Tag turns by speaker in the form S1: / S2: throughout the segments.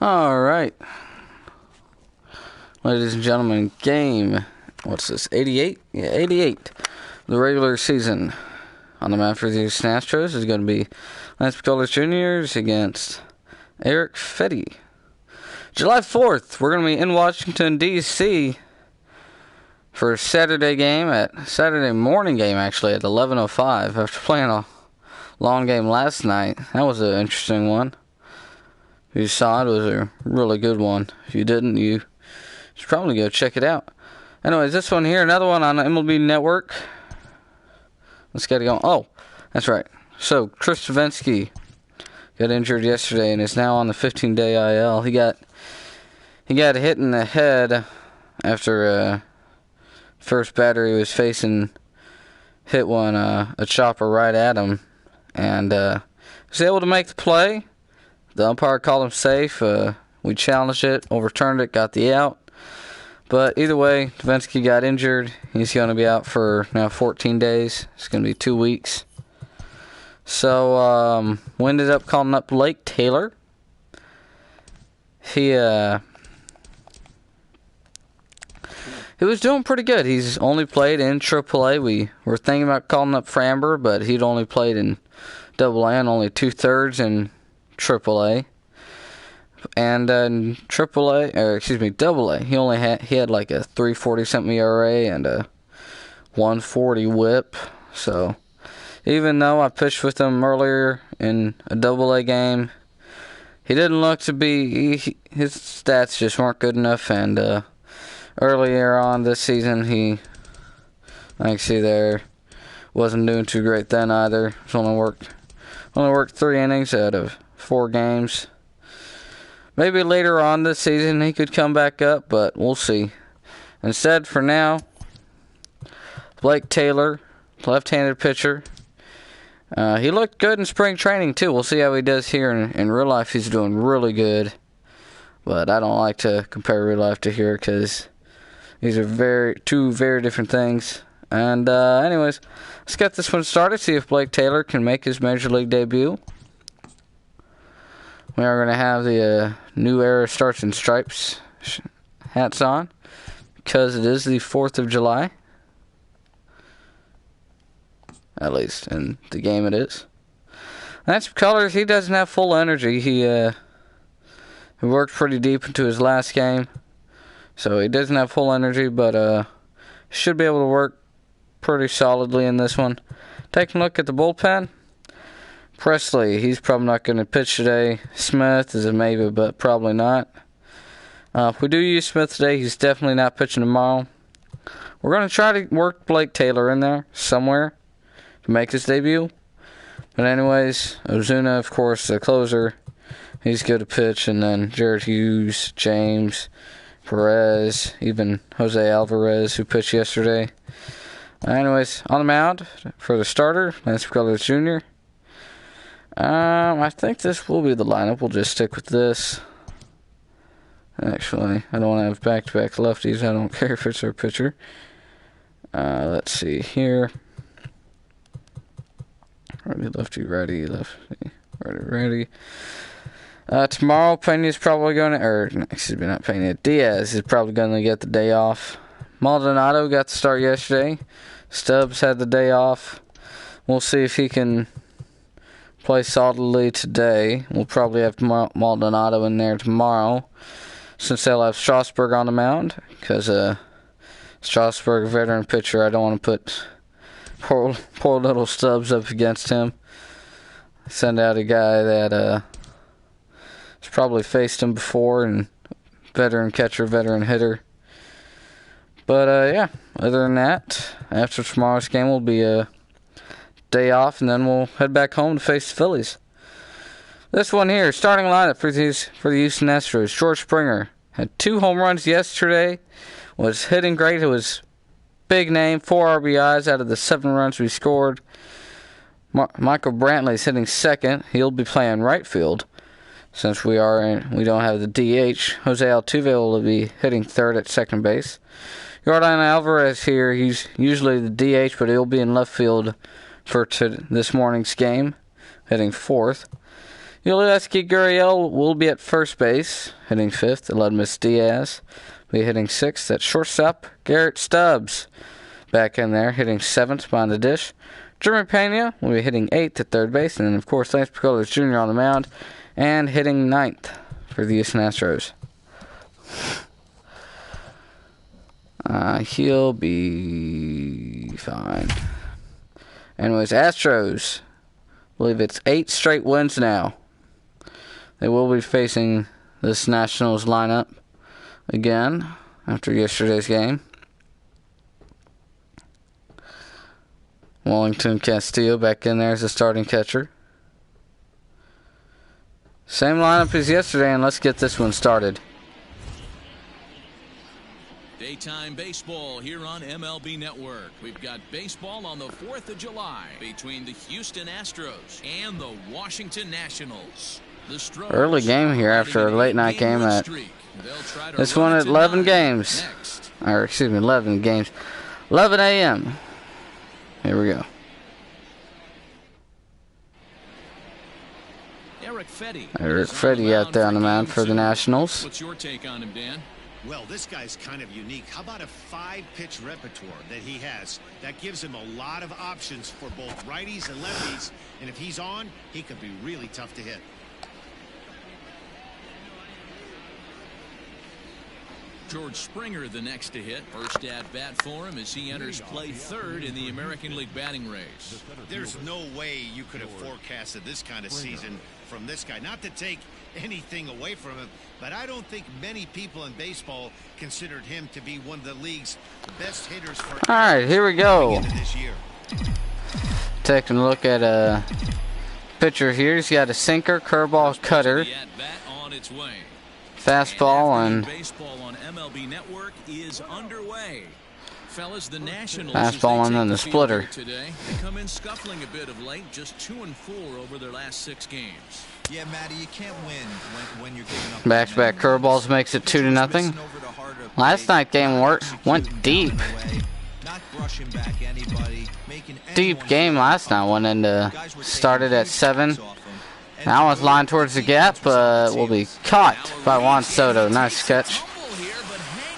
S1: All right, ladies and gentlemen, game, what's this, 88? Yeah, 88. The regular season on the mound for the Houston Astros is going to be Lance McCullers Jr. against Eric Fetty. July 4th, we're going to be in Washington, D.C. for a Saturday morning game, actually, at 11:05 after playing a long game last night. That was an interesting one. If you saw it, it was a really good one. If you didn't, you should probably go check it out. Anyways, this one here, another one on the MLB Network. Let's get it going. Oh, that's right. So, Chris Davinsky got injured yesterday and is now on the 15-day IL. He got hit in the head after first batter he was facing hit a chopper right at him, and was able to make the play. The umpire called him safe. We challenged it, overturned it, got the out. But either way, Davinsky got injured. He's going to be out for now 14 days. It's going to be 2 weeks. So we ended up calling up Blake Taylor. He was doing pretty good. He's only played in AAA. We were thinking about calling up Framber, but he'd only played in AA and only 2/3 in AAA. And in AA, he had like a 3.40 something ERA and a 1.40 WHIP. So even though I pitched with him earlier in a AA game, he didn't look to be. His stats just weren't good enough. And earlier on this season, I can see there, wasn't doing too great then either. He's only worked 3 innings out of 4 games. Maybe later on this season he could come back up, but we'll see. Instead, for now, Blake Taylor, left-handed pitcher. He looked good in spring training too. We'll see how he does here in real life. He's doing really good, but I don't like to compare real life to here because these are two very different things. And anyways, let's get this one started. See if Blake Taylor can make his Major League debut. We are going to have the New Era Stars and Stripes hats on because it is the 4th of July. At least in the game it is. Lance McCullers, he doesn't have full energy. He worked pretty deep into his last game, so he doesn't have full energy, but should be able to work pretty solidly in this one. Taking a look at the bullpen. Presley, he's probably not going to pitch today. Smith is a maybe, but probably not. If we do use Smith today, he's definitely not pitching tomorrow. We're going to try to work Blake Taylor in there somewhere to make his debut. But anyways, Ozuna, of course, the closer. He's good to pitch. And then Jared Hughes, James, Perez, even Jose Alvarez, who pitched yesterday. Anyways, on the mound for the starter, Lance McCullers Jr. I think this will be the lineup. We'll just stick with this. Actually, I don't want to have back-to-back lefties. I don't care if it's our pitcher. Let's see here. Righty. Tomorrow, Pena's probably going to, not Pena, Diaz is probably going to get the day off. Maldonado got the start yesterday. Stubbs had the day off. We'll see if he can play solidly today. We'll probably have Maldonado in there tomorrow, since they'll have Strasburg on the mound, because Strasburg, veteran pitcher, I don't want to put poor little Stubbs up against him. Send out a guy that has probably faced him before, and veteran catcher, veteran hitter. But yeah, other than that, after tomorrow's game will be a day off, and then we'll head back home to face the Phillies. This one here, starting lineup for the Houston Astros. George Springer had 2 home runs yesterday, was hitting great. It was big name, 4 RBIs out of the 7 runs we scored. Michael Brantley's hitting second. He'll be playing right field since we don't have the DH. Jose Altuve will be hitting third at second base. Yordan Alvarez here, he's usually the DH, but he'll be in left field for this morning's game, hitting fourth. Yulieski Gurriel will be at first base, hitting 5th. Aledmus Diaz will be hitting 6th. At shortstop, Garrett Stubbs back in there, hitting 7th behind the dish. Jeremy Pena will be hitting 8th at third base. And then, of course, Lance Picolas Jr. on the mound and hitting 9th for the Houston Astros. He'll be fine. Anyways, Astros, I believe it's 8 straight wins now. They will be facing this Nationals lineup again after yesterday's game. Wellington Castillo back in there as a starting catcher. Same lineup as yesterday, and let's get this one started.
S2: Daytime baseball here on MLB Network. We've got baseball on the 4th of July between the Houston Astros and the Washington Nationals.
S1: Early game here after a late night game at this one at 11 games. Or excuse me, 11 games. 11 a.m. Here we go. Eric Fetty out there on the mound for the Nationals.
S2: What's your take on him, Dan?
S3: Well, this guy's kind of unique. How about a 5-pitch repertoire that he has? That gives him a lot of options for both righties and lefties. And if he's on, he could be really tough to hit.
S2: George Springer the next to hit. First at bat for him as he enters play 3rd in the American League batting race.
S3: There's no way you could have forecasted this kind of season from this guy. Not to take anything away from him, but I don't think many people in baseball considered him to be one of the league's best hitters for.
S1: All right, here we go. Taking a look at a pitcher here. He's got a sinker, curveball, cutter, fastball, and
S2: baseball on MLB Network is underway. Fellas, the Nationals
S1: fastball and then the splitter.
S2: Today, they come in scuffling a bit of late, just 2-4 over their last 6 games.
S4: Yeah, Matty, you can't win when you're giving up.
S1: Back-to-back curveballs makes it 2-0. Last night game went deep. Deep game last night. Went into started at 7. That one's lined towards the gap, but will be caught by Juan Soto. Nice catch.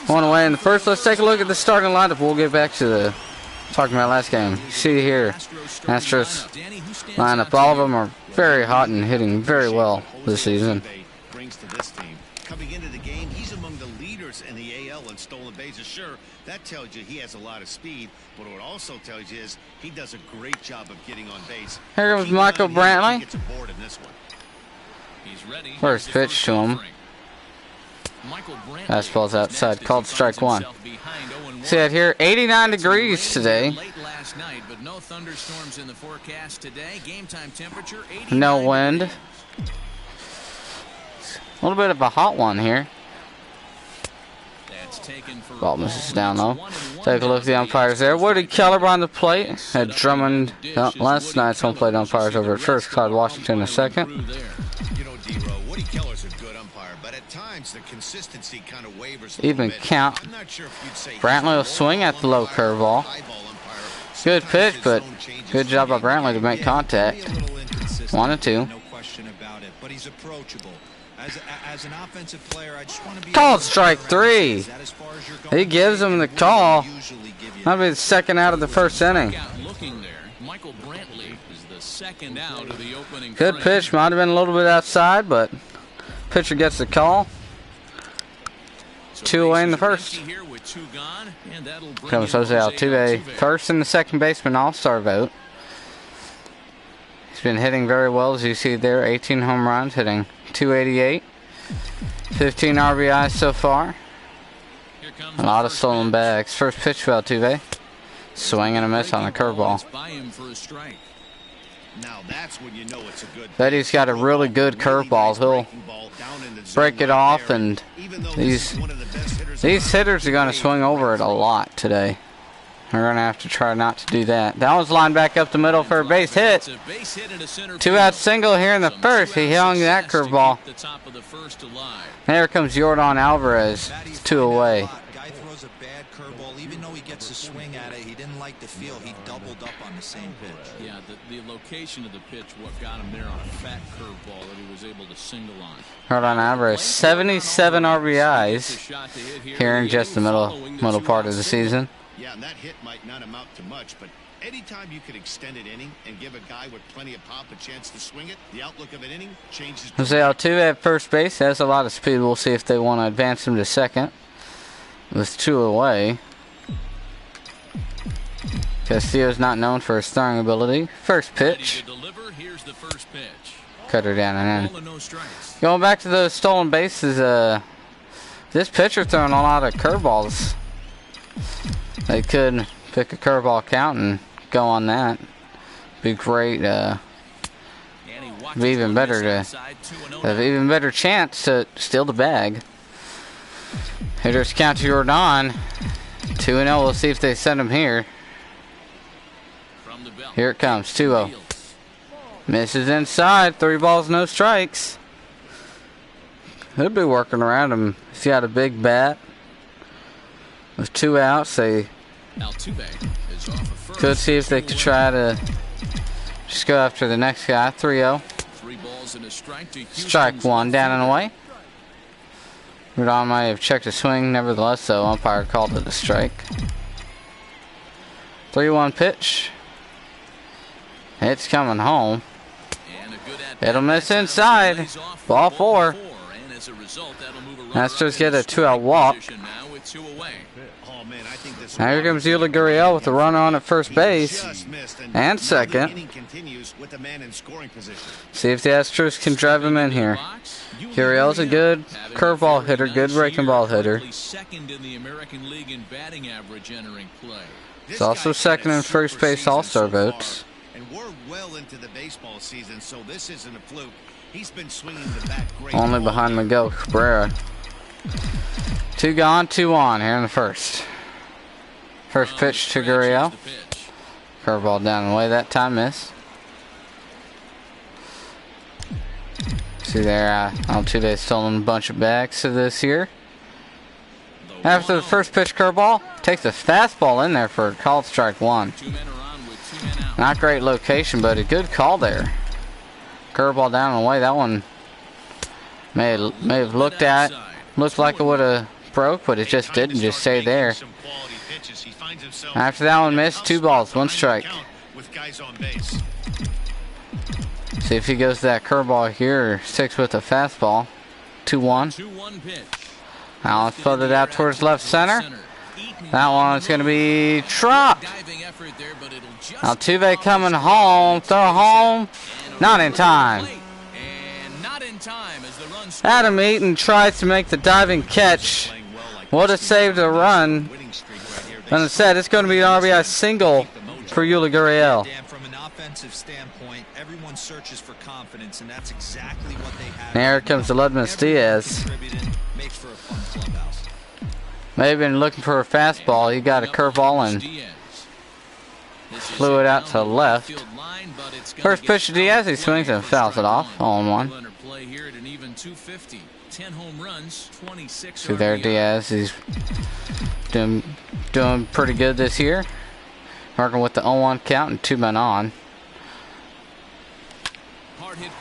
S1: One away in the first. Let's take a look at the starting lineup. We'll get back to the talking about last game. See here, Astros lineup. All of them are very hot and hitting very well this season.
S3: Brings to this team. Coming into the game, he's among the leaders in the AL in stolen bases. Sure, that tells you he has a lot of speed, but what it also tells you is he does a great job of getting on base.
S1: Here comes Michael Brantley.
S3: Gets aboard in this one.
S2: He's ready.
S1: First pitch to him. Fastball's outside, called strike 1. See that here, 89 degrees today. No wind. A little bit of a hot one here. Ball misses down low. Take a look at the umpires there. Woody Keller on the plate. Had Drummond, last night's home plate umpires over at first. Clyde Washington in second.
S3: You know, D-Row, Woody Keller's a good umpire, but at times the consistency kind of wavers a
S1: Even
S3: little bit.
S1: count.
S3: I'm not sure if you'd say
S1: Brantley will swing at the low curveball. Good pitch, but good job by Brantley to make contact. 1-2.
S4: No question about it, but he's approachable. As an offensive player, I just want to be
S1: Called strike 3. He gives him the call. That'll be the second out of the first inning. Good pitch. Might have been a little bit outside, but pitcher gets the call. 2 away in the first. Comes Jose Altuve, first and the second baseman all-star vote. He's been hitting very well, as you see there. 18 home runs, hitting .288. 15 RBIs so far. A lot of stolen bags. First pitch for Altuve. Swing and a miss on the curveball. Betty's got a really good curveball. He'll break it off, and these hitters are going to swing over it a lot today. We're going to have to try not to do that. That one's lined back up the middle for a base hit. 2-out single here in the first. He hung that curveball. There comes Yordan Alvarez. It's 2 away.
S4: bad curveball, even though he gets a swing at it, he didn't like the feel. He doubled up on the same pitch.
S2: Yeah, the location of the pitch, what got him there on a fat curveball that he was able to single on.
S1: Jordan Alvarez, 77 RBIs here in just the middle part of the season.
S3: Yeah, and that hit might not amount to much, but anytime you can extend an inning and give a guy with plenty of pop a chance to swing it, the outlook of an inning changes.
S1: Jose Altuve at first base has a lot of speed. We'll see if they want to advance him to second. With 2 away. Castillo's not known for his throwing ability. First pitch.
S2: Here's the first pitch.
S1: Cutter down and in. Going back to those stolen bases, this pitcher throwing a lot of curveballs. They could pick a curveball count and go on that. Be great. Be even better to have even better chance to steal the bag. Hitters count to Jordan. 2-0. We'll see if they send him here. Here it comes. 2-0. Misses inside. 3 balls, no strikes. Could be working around him. He's got a big bat. With 2 outs, they could see if they could try to just go after the next guy. 3-0. Strike 1 down and away. Rodon might have checked a swing, nevertheless, though, umpire called it a strike. 3-1 pitch. It's coming home. It'll miss inside. Ball 4. Astros get a 2-out walk. Now here comes Yuli Gurriel with a runner on at first base and second. See if the Astros can drive him in here. Gurriel's a good curveball hitter, good breaking ball hitter. He's also second in first base All-Star votes.
S3: And we're well into the baseball season, so this isn't a fluke. He's been swinging the bat great.
S1: Only behind Miguel Cabrera. 2 gone, 2 on here in the first. First pitch to Gurriel. Curveball down the way, that time miss. See there, Altuve stolen a bunch of bags to this year. After the first pitch curveball, takes a fastball in there for a called strike 1. Not great location, but a good call there. Curveball down and away. That one may have looked like it would have broke, but it just didn't. Just stay there. After that one missed, 2 balls, 1 strike. See if he goes to that curveball here or sticks with a fastball. 2-1. Now let's put it out towards left center. That one is going to be dropped. Altuve coming home. Throw home. Not in time. Adam Eaton tries to make the diving catch. Would have saved a run. But instead, it's going to be an RBI single for Yuli Gurriel.
S4: From an offensive standpoint, everyone searches for confidence, and that's exactly what they have.
S1: Here comes the Ledmus Diaz.
S4: Makes for a fun clubhouse.
S1: May have been looking for a fastball. He got a curveball and flew it out to the left. First pitch to Diaz, he swings and fouls it off. 0-1. See there, Diaz. He's doing pretty good this year. Working with the 0-1 count and 2 men on.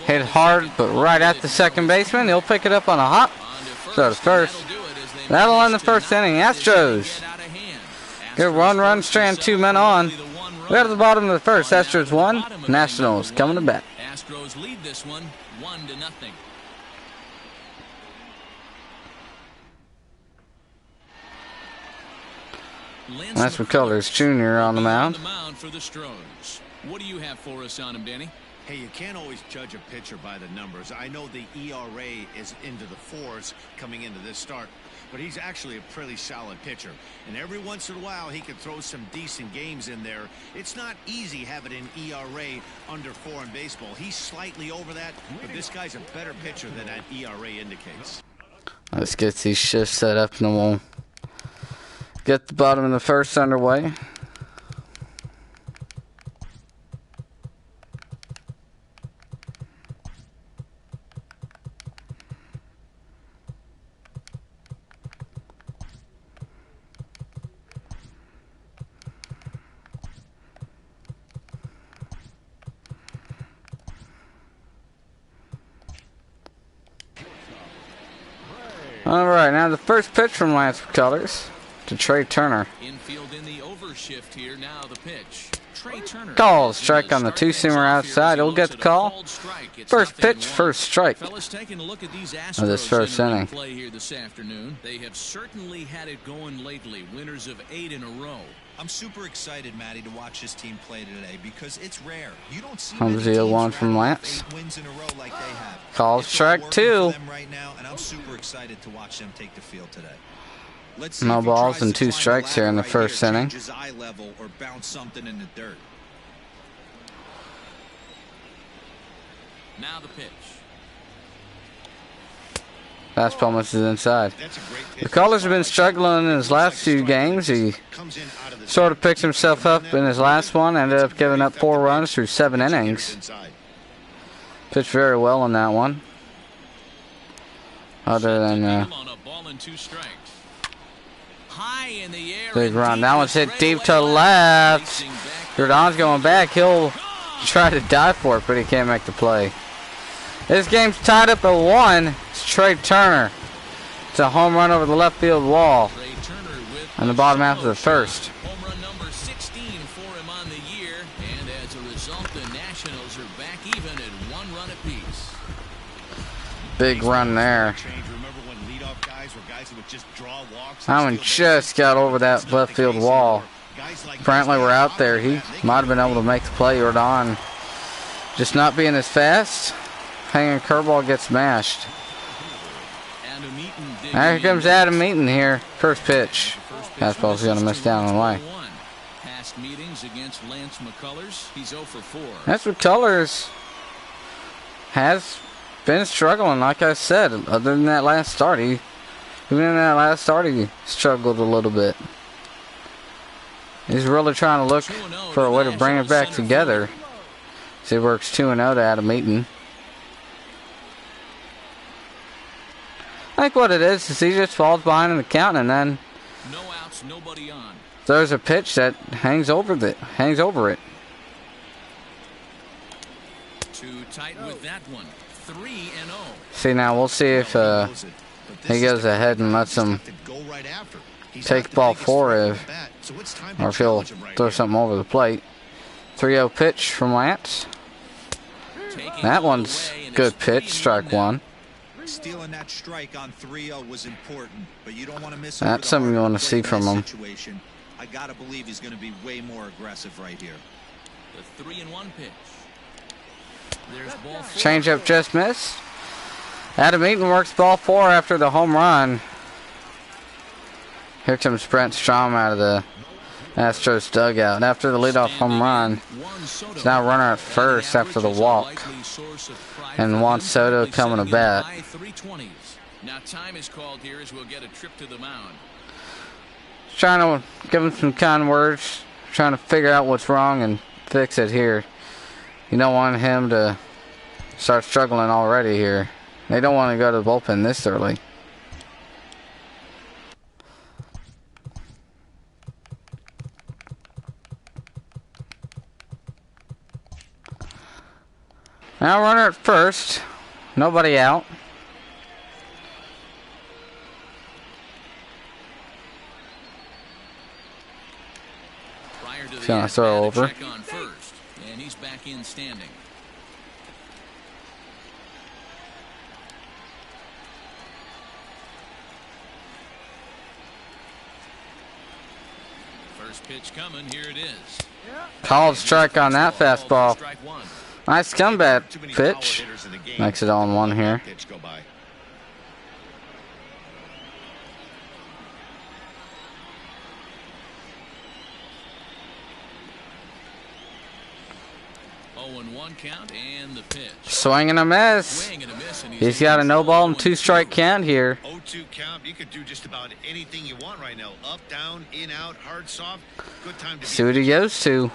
S1: Hit hard, but right at the second baseman. He'll pick it up on a hop. So to first. That'll end the first inning. Astros. Good run, strand, 2 men on. We're at the bottom of the first. Astros 1. Nationals coming to bat.
S2: Astros lead this one 1-0.
S1: Lance McCullers Jr. on the mound.
S2: For the Astros. What do you have for us on him, Danny?
S3: Hey, you can't always judge a pitcher by the numbers. I know the ERA is into the 4s coming into this start, but he's actually a pretty solid pitcher. And every once in a while, he can throw some decent games in there. It's not easy having an ERA under 4 in baseball. He's slightly over that, but this guy's a better pitcher than that ERA indicates.
S1: Let's get these shifts set up and we'll get the bottom of the first underway. All right, now the first pitch from Lance McCullers to Trey Turner.
S2: Infield in the overshift here. Now the pitch. Trey Turner.
S1: Call strike on the two-seamer outside. He'll get the call. First pitch, first strike
S2: Fellas, taking a look at these
S1: of this first inning.
S2: Play here this afternoon. They have certainly had it going lately. Winners of 8 in a row.
S4: I'm super excited, Matty, to watch this team play today because it's rare. You don't see
S1: Comes the 0-1 from Lance.
S4: 8 wins in a row like they have.
S1: Call strike 2.
S4: Right now, and I'm super excited to watch them take the field today. Let's
S1: No balls and 2 strikes here in the first inning.
S4: His eye level or bounce something in the dirt.
S2: Now the pitch.
S1: Fastball misses inside. McCullers have been struggling in his last few games. He sort of picked himself up in his last one. Ended up giving up 4 runs through 7 innings. Pitched very well in that one. Other than big run. That one's hit deep to the left. Jordan's going back. He'll try to dive for it, but he can't make the play. This game's tied up at 1. It's Trey Turner. It's a home run over the left field wall in the bottom half of the first.
S2: Home run number 16 for him on the year, and as a result, the Nationals are back even at 1 run apiece.
S1: Big run there. That one just got over that left field wall. Apparently we're out there. He might have been able to make the play. Jordan just not being as fast. Hanging curveball gets smashed. Now here comes Adam Eaton here. First pitch. Fastball's going to miss down the line.
S2: Past meetings against Lance McCullers. He's 0 for 4.
S1: Lance McCullers has been struggling, like I said. Other than that last start, he struggled a little bit. He's really trying to look for a way to bring it back together. So he works 2-0 to Adam Eaton. I think what it is he just falls behind in the count and then
S2: no outs, nobody on.
S1: There's a pitch that hangs over it.
S2: Too tight with that one. 3-0.
S1: See, now we'll see if he goes ahead and lets him take ball 4 or if he'll throw something over the plate. 3-0 pitch from Lance. That one's good pitch, strike 1.
S4: Stealing that strike on 3-0 was important, but you don't want to miss.
S1: That's something you want to see from him.
S4: I gotta believe he's going to be way more aggressive right here.
S2: The 3-1 pitch. There's ball 4.
S1: Changeup just missed. Adam Eaton works ball 4 after the home run. Here comes Brent Strom out of the Astros dugout. After the leadoff home run, he's now runner at first after the walk. And Juan Soto coming to bat.
S2: Now time is called here as we'll get a trip to the mound.
S1: Trying to give him some kind words. Trying to figure out what's wrong and fix it here. You don't want him to start struggling already here. They don't want to go to the bullpen this early. Now runner at first. Nobody out.
S2: He's
S1: going to throw over.
S2: Check on first, and he's back in standing. First pitch coming. Here it is.
S1: Called strike on that fastball. Nice comeback pitch. Makes it all in 1 here.
S2: Count and the pitch.
S1: Swing and a miss. He's got a no ball and 2 strike count here.
S3: 0-2 count. You could do just about anything you want right now. Up, down, in, out, hard, soft. Good time to
S1: see what he goes to.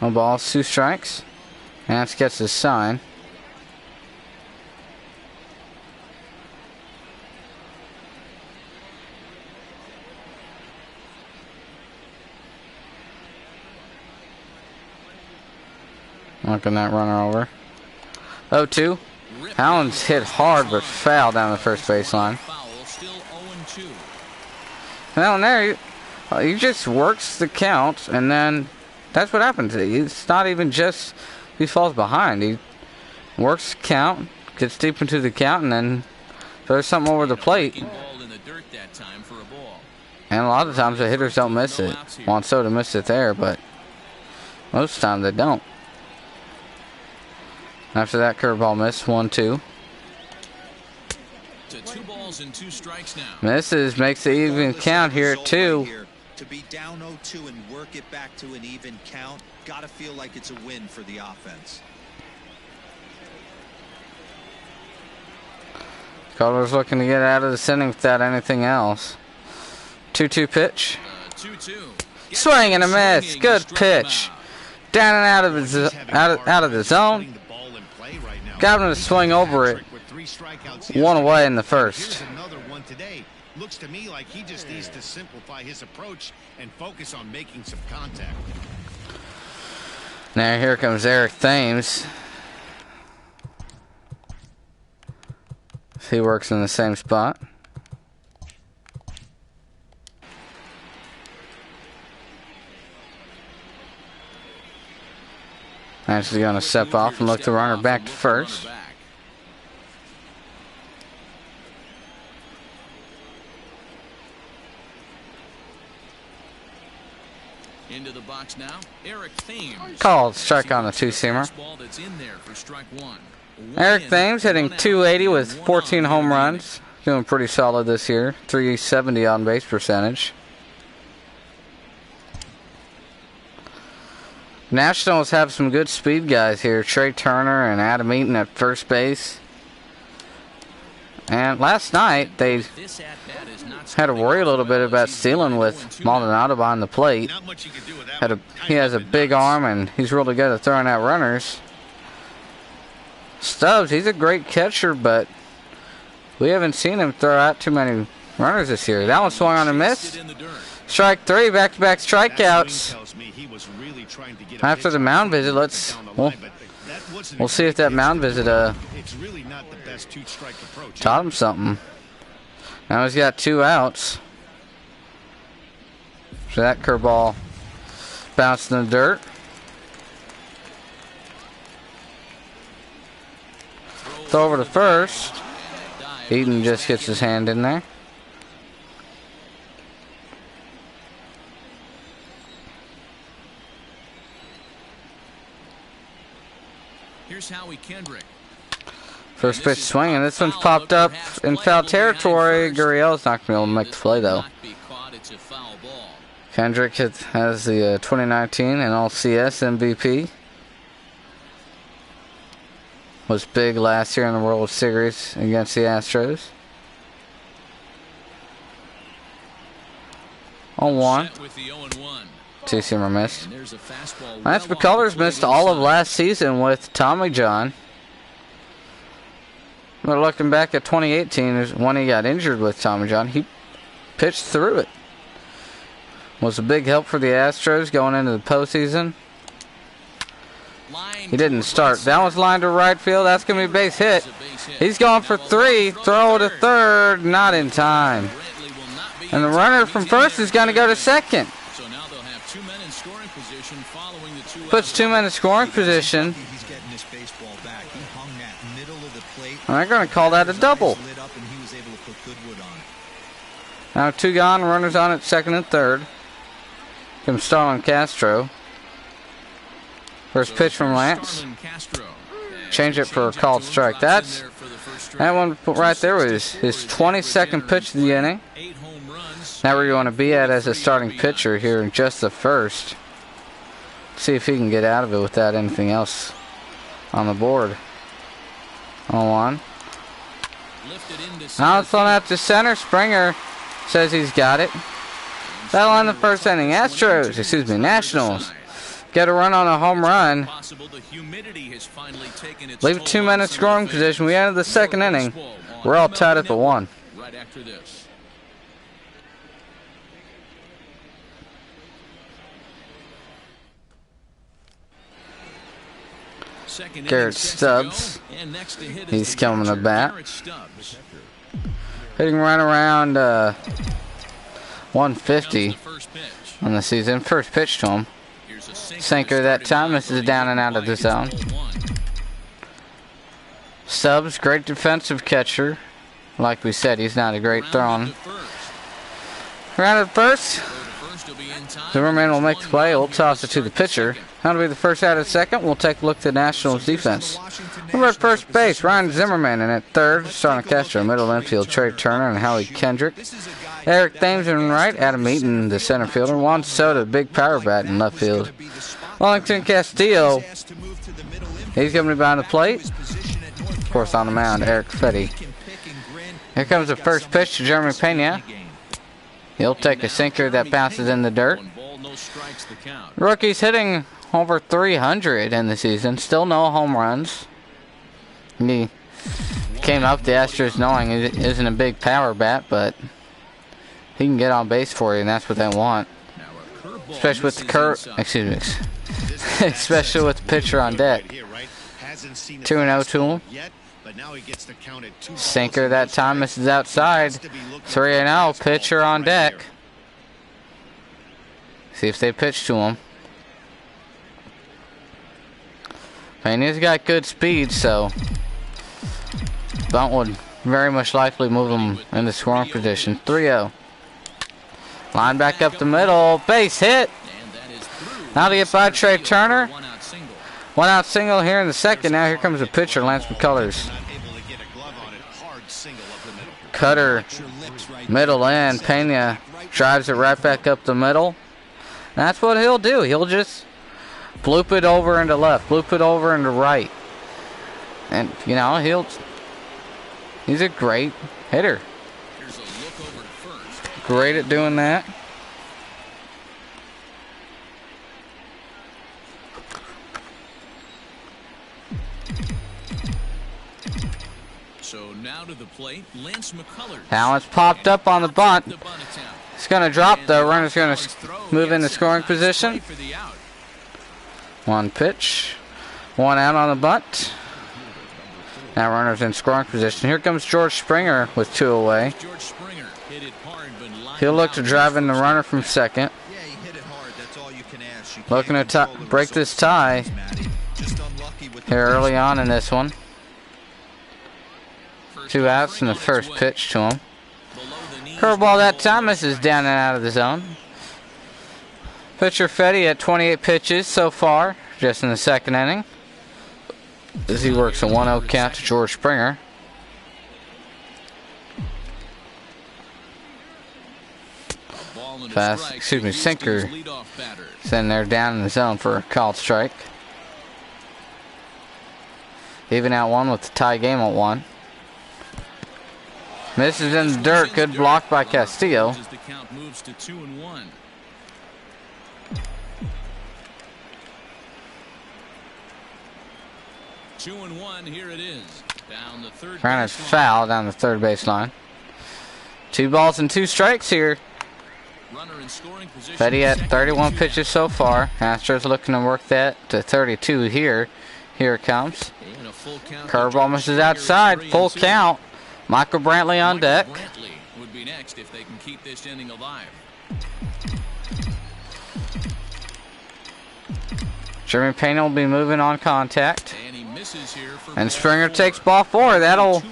S1: No balls, 2 strikes. Nance gets his sign. Knocking that runner over. 0-2. Allen's hit hard but foul down the first baseline. Well, there he just works the count, and then that's what happens. It's not even just he falls behind. He works the count, gets deep into the count, and then throws something over the plate. And a lot of times the hitters don't miss it. Juan Soto missed it there, but most of the time they don't. After that curveball miss, 1-2. Misses, makes the even count here at 2.
S4: To be down 0-2 and work it back to an even count, gotta feel like it's a win for the offense.
S1: Color's looking to get out of this inning without anything else. 2-2 pitch.
S2: 2-2.
S1: Swing and a miss. Good pitch. Down and out of the zone. Got him to swing over it. One away in the first.
S3: Another one today. Looks to me like he just needs to simplify his approach and focus on making some contact.
S1: Now here comes Eric Thames. He works in the same spot. Actually going to step off and look the runner back to first.
S2: Into the box now, Eric Thames.
S1: Called strike on the two-seamer. Eric Thames hitting .280 with 14 home runs. Doing pretty solid this year. .370 on base percentage. Nationals have some good speed guys here. Trey Turner and Adam Eaton at first base. And last night they had to worry a little bit about stealing with Maldonado behind the plate. He has a big arm and he's really good at throwing out runners. Stubbs, he's a great catcher, but we haven't seen him throw out too many runners this year. That one swung on a miss. Strike 3, back-to-back strikeouts. After the mound visit, we'll see if that mound visit taught him something. Now he's got 2 outs. So that curveball bounced in the dirt. Throw over to first. Eaton just gets his hand in there.
S2: Here's Howie Kendrick.
S1: First pitch swing, and this one's popped up in foul territory. Gurriel's not going to be able to make the play, though. Kendrick has the 2019 and All-CS MVP. Was big last year in the World Series against the Astros. 0-1. Two-seamer missed. Lance McCullers missed all of last season with Tommy John. But looking back at 2018, when he got injured with Tommy John, he pitched through it. Was a big help for the Astros going into the postseason. He didn't start. That one's lined to right field. That's going to be a base hit. He's going for 3. Throw to third. Not in time. And the runner from first is going to go to second. Puts 2 men in scoring position. And they're going to call that a double. Now 2 gone. Runners on at second and third. Comes Starlin Castro. First pitch from Lance. Change it for a called strike. That one right there was his 22nd pitch of the inning. Now where you want to be at as a starting pitcher here in just the first. See if he can get out of it without anything else on the board. 0-1. Now it's thrown out to center. Springer says he's got it. That'll end the first inning. Nationals get a run on a home run. Leave 2 men in scoring position. We ended the second inning. We're all tied up at 1.
S2: Right after this.
S1: Garrett Stubbs. He's coming to bat. Hitting right around 150 on the season. First pitch to him. Sinker that time. This is down and out of the zone. Stubbs, great defensive catcher. Like we said, he's not a great thrower. Round at first. Zimmerman will make the play. We'll toss it to the pitcher. That'll be the first out of second. We'll take a look at the Nationals defense. Over at first base, Ryan Zimmerman. And at third, starting catcher, middle infield, Trey Turner and Howie Kendrick. Eric Thames in right. Adam Eaton, the center fielder. Juan Soto, big power bat in left field. Wellington Castillo. He's coming to behind the plate. Of course, on the mound, Eric Fetty. Here comes the first pitch to Jeremy Pena. He'll take a sinker that bounces in the dirt. Rookie's hitting over 300 in the season. Still no home runs. He came up the Astros knowing it isn't a big power bat, but he can get on base for you, and that's what they want. Especially with the especially with the pitcher on deck. 2-0 to him. Sinker that time, misses outside. 3-0, pitcher on deck. See if they pitch to him. Pena's got good speed, so bunt would very much likely move him into scoring position. 3-0. Line back up the middle, base hit. Now to get by Trey Turner. One out single here in the second. Now here comes the pitcher, Lance McCullers. Cutter, middle in. Pena drives it right back up the middle. That's what he'll do. He'll just bloop it over into left, bloop it over into right. And, you know, he's a great hitter. Great at doing that.
S2: So now to the plate, Lance McCullers.
S1: Now it's popped up on the bunt. It's going to drop though. Runner's going to move into scoring position. One pitch. One out on the bunt. Now runner's in scoring position. Here comes George Springer with 2 away. He'll look to drive in the runner from second. Looking to break this tie here early on in this one. 2 outs and the first pitch to him. Curveball that time, misses down and out of the zone. Pitcher Fetty at 28 pitches so far, just in the second inning, as he works a 1-0 count to George Springer. Sinker sitting there down in the zone for a called strike. Even out one with the tie game at 1. Misses in the dirt. Good block by Castillo.
S2: The count moves to 2-1. Here it is. Down the third.
S1: Runner's foul down the third baseline. 2 balls and 2 strikes here.
S2: Runner in scoring position.
S1: Fetty at 31 pitches so far. Astros looking to work that to 32 here. Here it comes. Curveball misses outside. Full count. Michael Brantley on deck.
S2: Brantley would be next if they can keep this inning alive.
S1: Jeremy Pena will be moving on contact.
S2: And he misses here for
S1: And Springer takes ball 4. That'll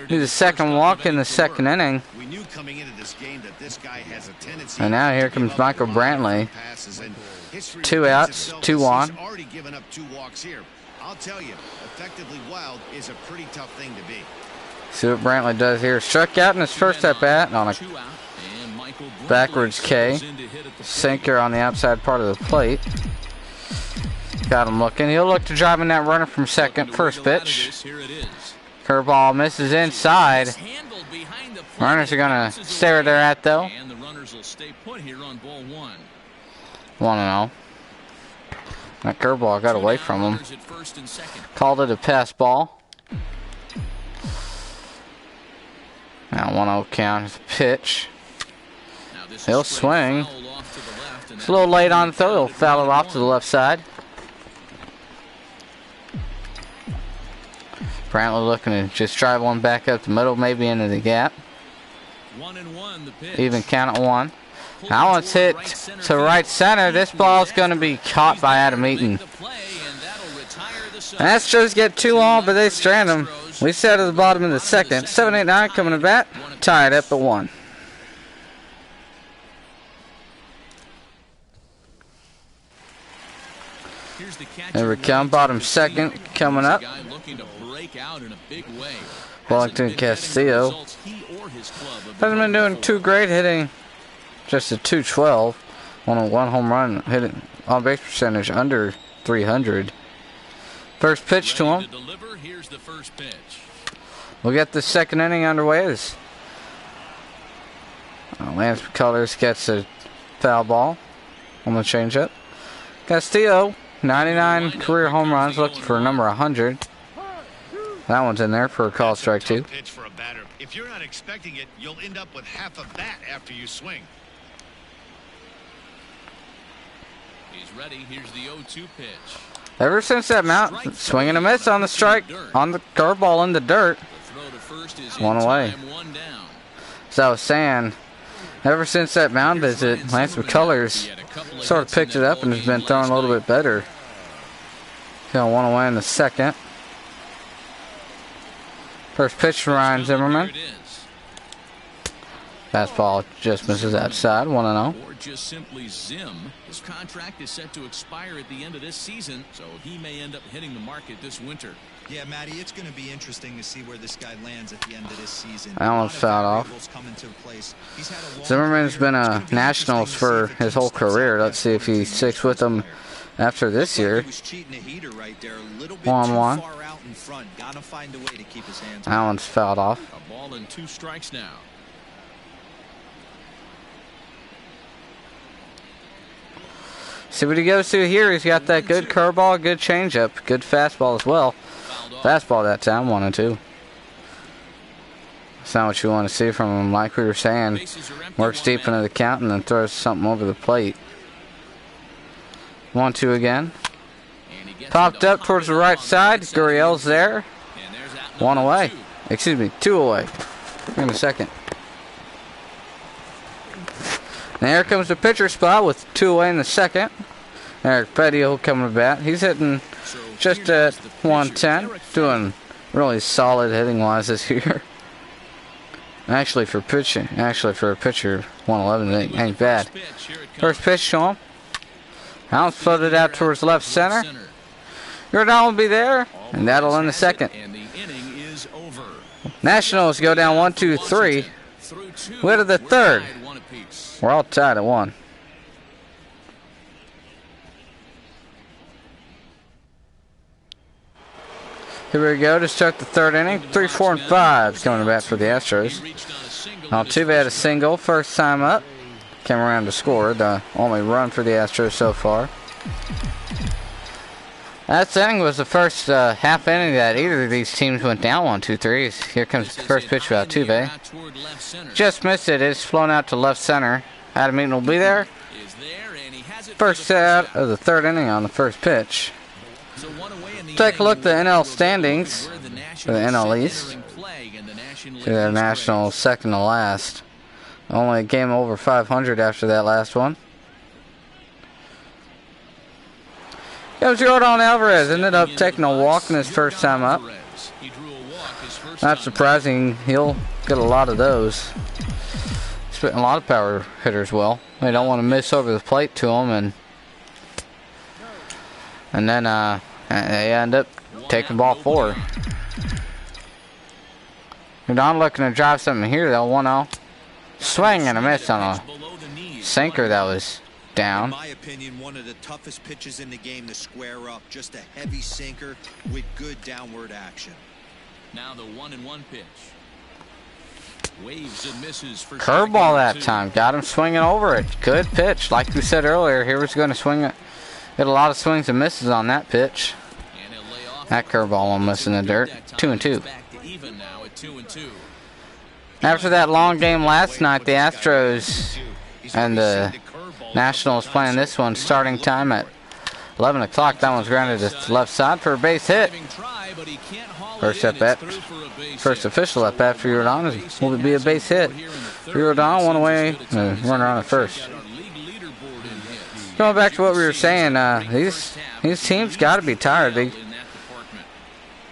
S1: do the second walk in the second inning.
S3: We knew coming into this game that this guy has a tendency.
S1: And now here comes Michael Brantley. 2 outs, 2 on.
S3: Already given up 2 walks here. I'll tell you, effectively wild is a pretty tough thing to be.
S1: See what Brantley does here. Struck out in his first at bat on a backwards K. Sinker on the outside part of the plate. Got him looking. He'll look to drive in that runner from second. First pitch. Curveball misses inside. Runners are going to stay where they're at though. 1-0. That curveball got away from him. Called it a pass ball. Now 1-0 count is a pitch. He'll swing. It's a little late on throw. He'll foul it off to the left side. Brantley looking to just drive one back up the middle, maybe into the gap.
S2: 1-1 the pitch.
S1: Even count at 1. That one's hit to right center. This ball's going to be caught by Adam Eaton. Astros get 2 on, but they strand them. We set at the bottom of the second. 7-8-9 coming to bat. Tied up at 1. There we come. Bottom second coming up. Wellington Castillo hasn't been doing too great, hitting just a 212 on a 1 home run, hitting on base percentage under 300. First pitch to him. We'll get the second inning underway as Lance McCullers gets a foul ball on the changeup. Castillo, 99 career home runs, looking for number 100. That one's in there for a call strike 2.
S3: If you're not expecting it, you'll end up with half a bat after you swing.
S2: He's ready. Here's the 0-2 pitch.
S1: Ever since that mount, swing and a miss on the strike, on the curveball in the dirt. 1 away. As I was saying, ever since that mound visit, Lance McCullers sort of picked it up and has been throwing a little bit better. Got 1 away in the second. First pitch from Ryan Zimmerman. Fastball just misses outside, 1-0.
S2: Or just simply Zim. His contract is set to expire at the end of this season, so he may end up hitting the market this winter.
S4: Yeah, Matty, it's going to be interesting to see where this guy lands at the end of this season.
S1: That one's fouled off. Zimmerman's been a Nationals for his whole career. Let's see if he sticks with them after this year. 1-1. That one's fouled off.
S2: A ball and 2 strikes now.
S1: See what he goes to here. He's got that good curveball, good changeup, good fastball as well. Fastball that time, 1-2. That's not what you want to see from him. Like we were saying, works deep into the count and then throws something over the plate. 1-2 again. Popped up towards the right side. Gurriel's there. 1 away. Excuse me, 2 away. In a second. And here comes the pitcher spot with 2 away in the second. Eric Petty coming to bat. He's hitting just at 110. Doing really solid hitting wise this year. Actually for a pitcher, 111 ain't bad. First pitch to him. That one's floated out towards left center. Yordan will be there, and that'll end the second. Nationals go down 1-2-3. We're to the third. We're all tied at 1. Here we go to start the third inning. 3, 4, and 5 coming to bat for the Astros. Altuve had a single first time up. Came around to score. The only run for the Astros so far. That inning was the first half inning that either of these teams went down 1-2-3. Here comes the first pitch for Altuve. Just missed it. It's flown out to left center. Adam Eaton will be there. First out of the third inning on the first pitch. Take a look at the NL standings for the NL East. See their National second to last. Only a game over 500 after that last one. Comes Yordan Alvarez. Ended up taking a walk in his first time up. Not surprising. He'll get a lot of those. Spitting a lot of power hitters well. They don't want to miss over the plate to him, and then they end up taking ball 4. Yordan looking to drive something here though. 1-0. Swing and a miss on a sinker that was down.
S4: In my opinion, one of the toughest pitches in the game to square up. Just a heavy sinker with good downward action.
S2: Now the 1-1 pitch. Waves and misses for
S1: curveball that time. Got him swinging over it. Good pitch. Like we said earlier, he was going to swing it. Get a lot of swings and misses on that pitch. That curveball will miss in the dirt. 2-2. After that long game last night, the Astros and the Nationals playing this one starting time at 11 o'clock. That one's grounded to the left side for a base hit. First at bat, first official at bat for Jordan. Will it be a base hit? Jordan one away, runner on at first. Going back to what we were saying, these teams got to be tired. They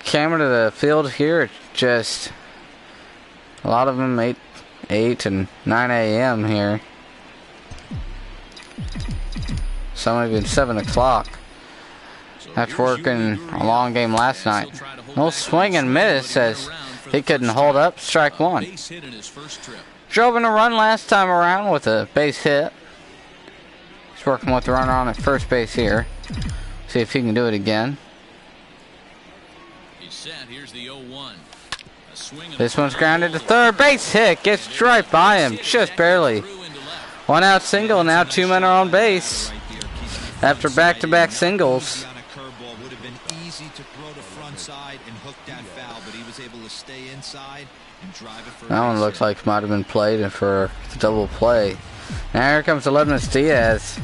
S1: came to the field here at just a lot of them 8 and 9 a.m. here. Some even 7 o'clock. After working a long game last night. No swing and miss as he couldn't hold up. Strike one. Drove in a run last time around with a base hit. He's working with the runner on at first base here. See if he can do it again. This one's grounded to third. Base hit. Gets right by him. Just barely. One out single. Now 2 men are on base. After back-to-back singles. That one looks like might have been played for the double play. Now here comes Aledmus Diaz.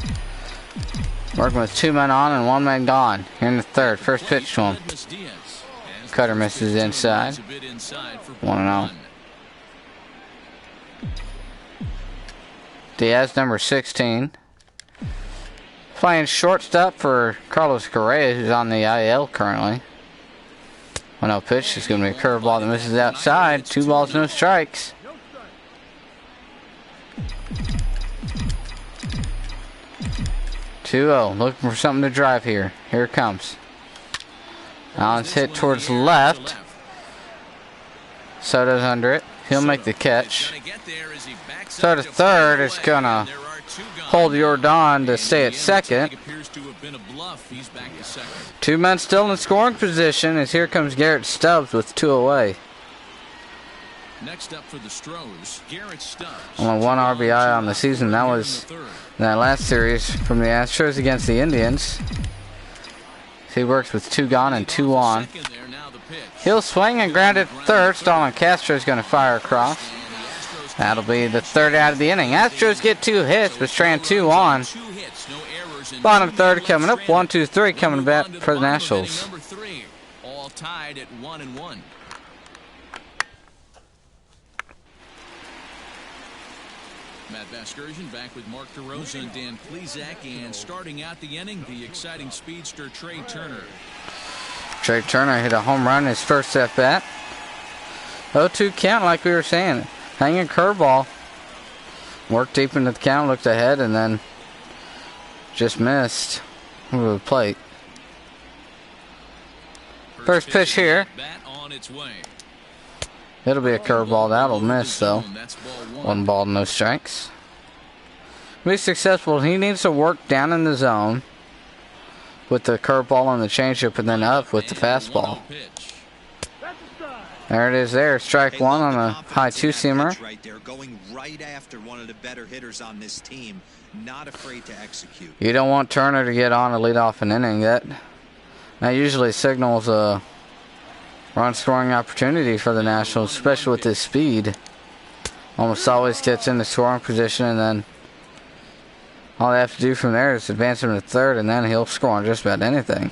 S1: Working with 2 men on and 1 man gone. Here in the third. First pitch to him. Cutter misses inside. 1-0. Diaz, number 16. Playing shortstop for Carlos Correa, who's on the IL currently. 1-0 pitch is going to be a curveball that misses outside. 2 balls, no strikes. Looking for something to drive here. Here it comes. Allen's hit towards left. Soto's under it. He'll make the catch. So to third is going to hold Jordan to stay at second. 2 men still in scoring position as here comes Garrett Stubbs with 2 away.
S2: Next up for the Astros, Garrett Stubbs.
S1: Only 1 RBI on the season. That was in that last series from the Astros against the Indians. He works with 2 gone and 2 on. He'll swing and ground it third. Stalin Castro is going to fire across. That'll be the 3rd out of the inning. Astros get 2 hits, but strand 2 on. Bottom 3rd coming up. 1, 2, 3 coming back for the Nationals.
S2: All tied at 1-1. Matt Vasgersian back with Mark DeRosa and Dan Plesac, and starting out the inning, the exciting speedster Trey Turner.
S1: Trey Turner hit a home run his first at bat. 0-2 count, like we were saying. Hanging curveball. Worked deep into the count, looked ahead, and then just missed over the plate. First pitch here. It'll be a curveball. That'll miss, though. 1 ball, no strikes. To be successful, he needs to work down in the zone with the curveball and the changeup, and then up with the fastball. There it is there. Strike 1 on a high 2-seamer.
S4: Right there, going right after one of the better hitters on this team. Not afraid to execute.
S1: You don't want Turner to get on to lead off an inning. That usually signals a run scoring opportunity for the Nationals, especially with his speed. Almost always gets in the scoring position, and then all they have to do from there is advance him to third, and then he'll score on just about anything.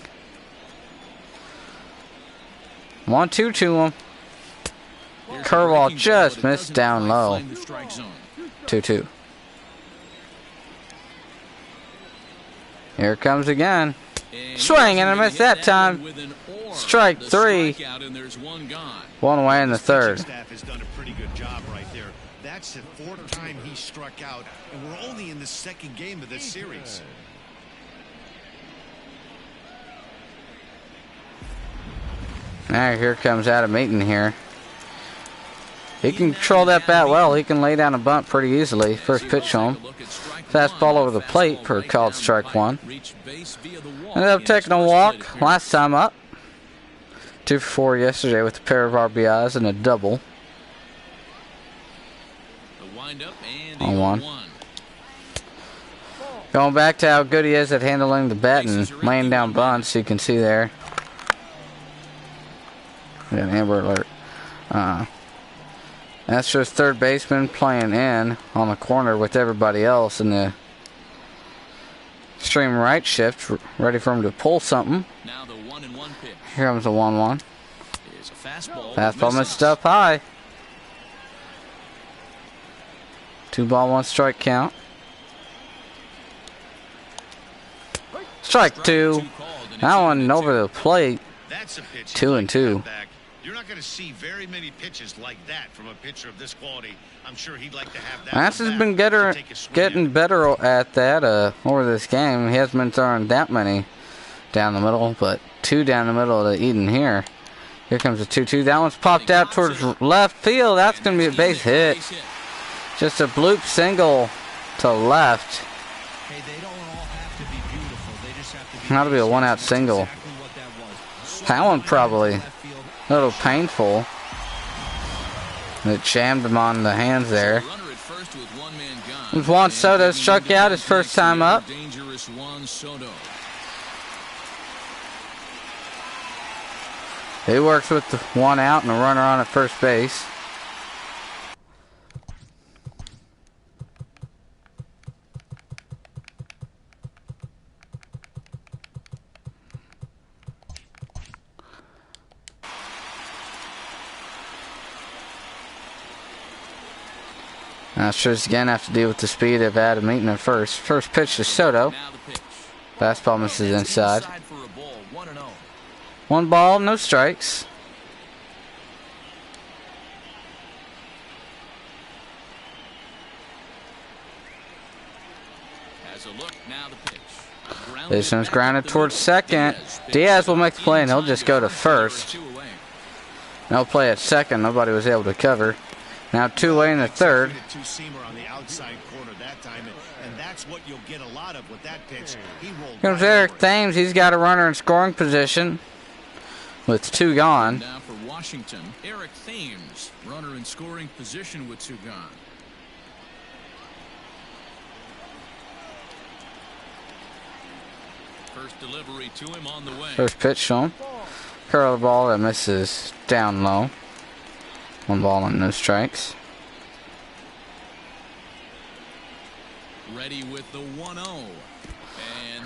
S1: 1-2 to him. Curveball just missed down low. 2-2. Here it comes again. Swing and a miss that time. Strike 3. 1 away in the 3rd.
S3: Staff has done a pretty good job right there. That's the 4th time he struck out, and we're only in the 2nd game of this series.
S1: Now here comes Adam Eaton here. He can control that bat well. He can lay down a bunt pretty easily. First pitch to him. Fastball over the plate for a called strike 1. Ended up taking a walk last time up. 2 for 4 yesterday with a pair of RBIs and a double. On 1. Going back to how good he is at handling the bat and laying down bunts, you can see there. Got an Amber Alert. Astros third baseman playing in on the corner with everybody else in the extreme right shift, ready for him to pull something.
S2: Now the 1-1 pitch.
S1: Here comes the 1-1. Fastball missed up high. 2-ball, 1-strike count. Strike 2. That one over the plate.
S3: That's a pitch
S1: 2-2.
S3: You're not going to see very many pitches like that from a pitcher of this quality. I'm sure he'd like to have that.
S1: Mass has been getting better at that over this game. He hasn't been throwing that many down the middle, but 2 down the middle to Eden here. Here comes a 2-2. That one's popped out towards left field. That's going to be a base hit. Just a bloop single to left.
S4: Hey, they don't all have to be beautiful. They just have to be.
S1: That'll be a 1-out single.
S4: Exactly what that was.
S1: That one probably a little painful. It jammed him on the hands there. Juan Soto struck out his first time up. He works with the 1 out and a runner on at first base. Astros again have to deal with the speed of Adam Eaton at first. First pitch to Soto. Fastball misses inside. 1 ball, no strikes. This one's grounded towards second. Diaz will make the play and he'll just go to first. No play at second. Nobody was able to cover. Now 2 away in the third. Here comes Eric Thames. He's got a runner in scoring position with 2 gone.
S2: Now for Washington, Eric Thames, runner in scoring position with 2 gone. First delivery to him on the way.
S1: First pitch to him. Curl the ball that misses down low. 1 ball and no strikes.
S2: Ready with the 1-0.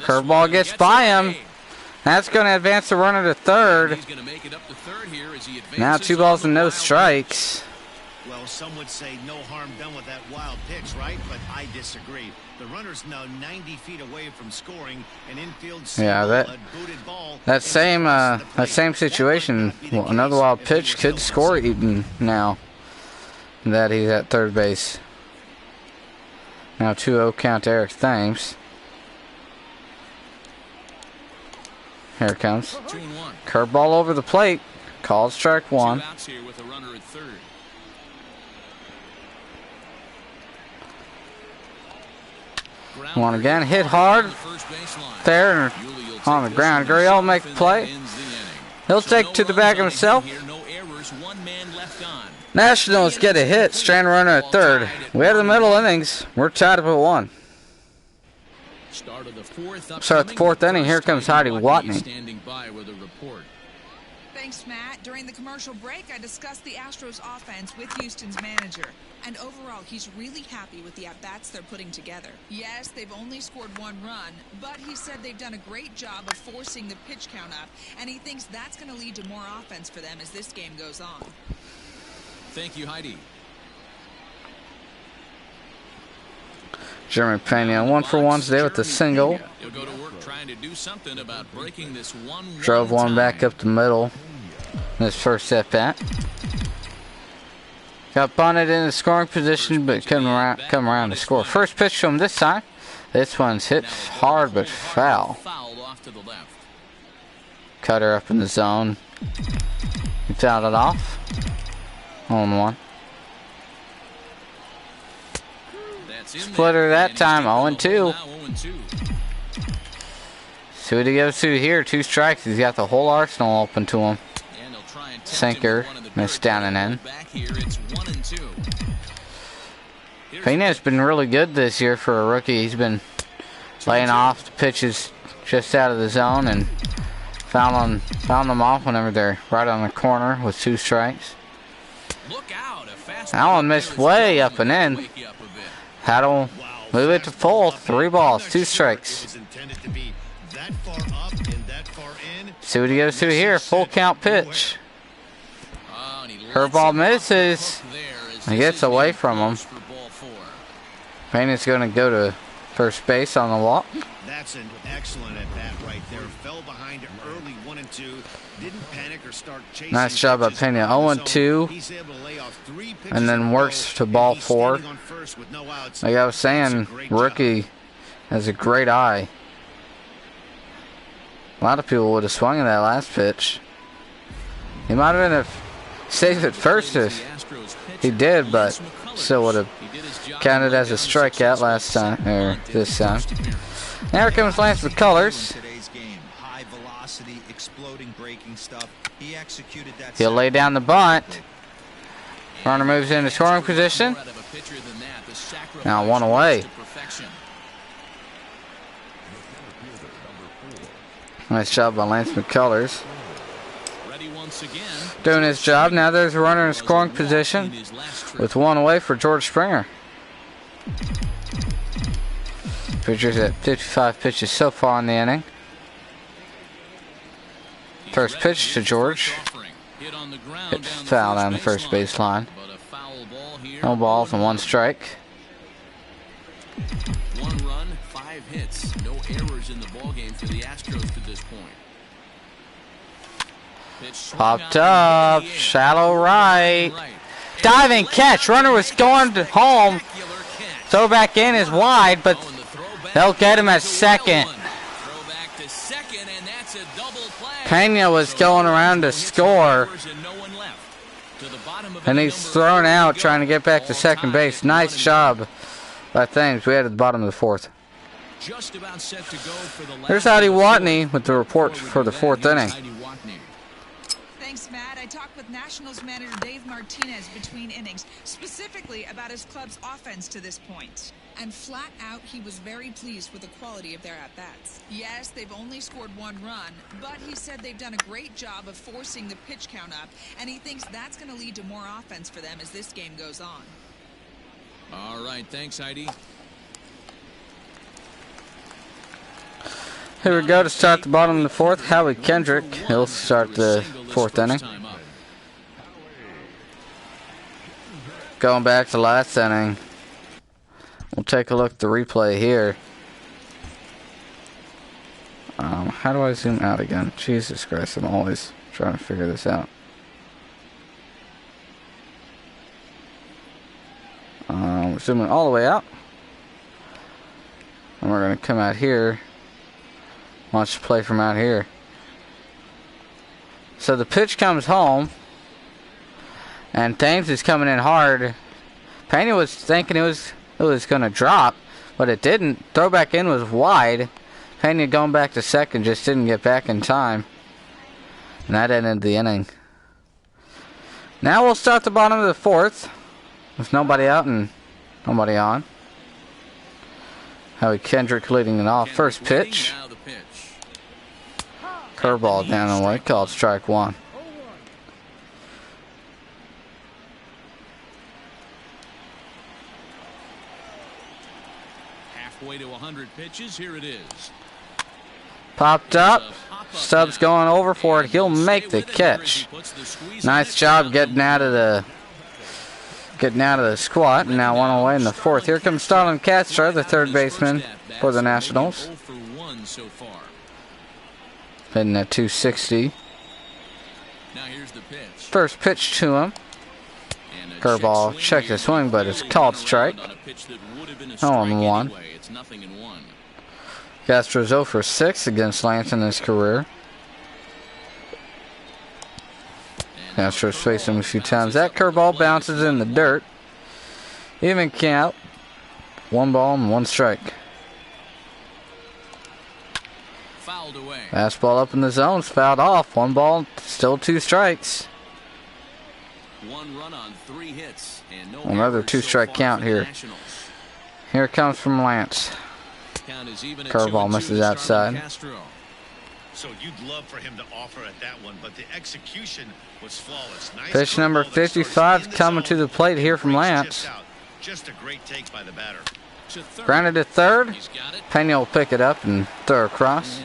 S1: Curveball gets by him. That's going to advance the runner to third.
S2: He's going to make it up to third here as he advances.
S1: Now 2 balls and no strikes.
S3: Well, some would say no harm done with that wild pitch, right? But I disagree. The runner's now 90 feet away from scoring an infield
S1: yeah, that same situation. Well, another wild pitch could score Eaton now that he's at third base. Now 2-0 count to Eric Thames. Here it comes.
S2: 2-1.
S1: Curveball over the plate. Called strike 1.
S2: 2 outs here with a runner at third.
S1: One again, hit hard there on the ground. Gurriel will make the play. He'll take to the back of himself. Nationals get a hit, strand runner at third. We had the middle innings. We're tied up at 1. Start the 4th inning. Here comes Heidi Watney.
S5: Thanks, Matt. During the commercial break, I discussed the Astros offense with Houston's manager. And overall, he's really happy with the at-bats they're putting together. Yes, they've only scored 1 run, but he said they've done a great job of forcing the pitch count up, and he thinks that's going to lead to more offense for them as this game goes on.
S2: Thank you, Heidi.
S1: Jeremy Pena 1-for-1 today with a single.
S2: He'll go to work trying to do something about breaking this 1-1
S1: Drove 1
S2: tie.
S1: back up the middle in his first at-bat. Got bunted in the scoring position, but come around to score. First pitch to him this time. This one's hit hard but foul.
S2: Fouled off to the left.
S1: Cutter up in the zone. He fouled it off. 0-1. Splitter that time, 0-2. See what he goes to here. 2 strikes. He's got the whole arsenal open to him. Sinker, missed down and in. Pena's been really good this year for a rookie. He's been laying off the pitches just out of the zone and found them off whenever they're right on the corner with 2 strikes. That one missed way up and in. Had to move it to full. 3 balls, 2 strikes. See what he goes to here. Full count pitch. Curveball misses. He gets away from him. Pena's going to go to first base on the walk.
S3: That's an excellent at bat right there. Fell behind early 1-2. Didn't panic or start chasing.
S1: Nice job by Pena. 0-2. And then works to ball 4. Like I was saying, rookie has a great eye. A lot of people would have swung at that last pitch. He might have been safe at first if he did, but still would have counted as a strikeout last time, or this time. Now here comes Lance McCullers. He'll lay down the bunt. Runner moves into scoring position. Now 1 away. Nice job by Lance McCullers. Doing his job. Now there's a runner in scoring position with 1 away for George Springer. Pitcher's at 55 pitches so far in the inning. First pitch to George. Hit foul down the first baseline. No balls and 1 strike.
S2: 1 run, 5 hits. No errors in the ballgame for the Astros to this point.
S1: Popped up. Shallow right. Diving catch. Runner was going home. Throw back in is wide, but they'll get him at second. Pena was going around to score, and he's thrown out trying to get back to second base. Nice job by Thames. We had at the bottom of the 4th. Here's Heidi Watney with the report for the 4th inning.
S5: Thanks, Matt. I talked with Nationals manager Dave Martinez between innings, specifically about his club's offense to this point. And flat out, he was very pleased with the quality of their at-bats. Yes, they've only scored 1 run, but he said they've done a great job of forcing the pitch count up, and he thinks that's going to lead to more offense for them as this game goes on.
S2: All right, thanks, Heidi.
S1: Here we go to start the bottom of the 4th. Howie Kendrick, he'll start the 4th inning. Going back to last inning. We'll take a look at the replay here. How do I zoom out again? Jesus Christ, I'm always trying to figure this out. We're zooming all the way out. And we're going to come out here. Watch the play from out here. So the pitch comes home. And Thames is coming in hard. Pena was thinking it was going to drop, but it didn't. Throw back in was wide. Pena going back to second just didn't get back in time. And that ended the inning. Now we'll start the bottom of the 4th with nobody out and nobody on. Howie Kendrick leading it off. First pitch. Curveball down the way, called strike 1.
S2: Halfway to 100 pitches, here it is.
S1: Popped up. Stubbs going over for it. He'll make the catch. Nice job getting out of the squat. And now 1 away in the 4th. Here comes Starlin Castro, the 3rd baseman for the Nationals. Hitting at 260. First pitch to him. Curveball checked the swing, but it's called strike. 0-1. Castro's 0 for 6 against Lance in his career. Castro's faced him a few times. That curveball bounces in the dirt. Even count. 1 ball and 1 strike. Fastball up in the zone, fouled off. 1 ball, still 2 strikes.
S2: 1 run on 3 hits and no
S1: another 2-strike count here. Here it comes from Lance. Curveball misses outside.
S3: So you'd love for him to offer at that one, but the execution was flawless. Nice
S1: pitch number 55 coming to the plate here from Lance.
S3: Just a great take by the batter.
S1: Grounded to third. Pena will pick it up and throw across.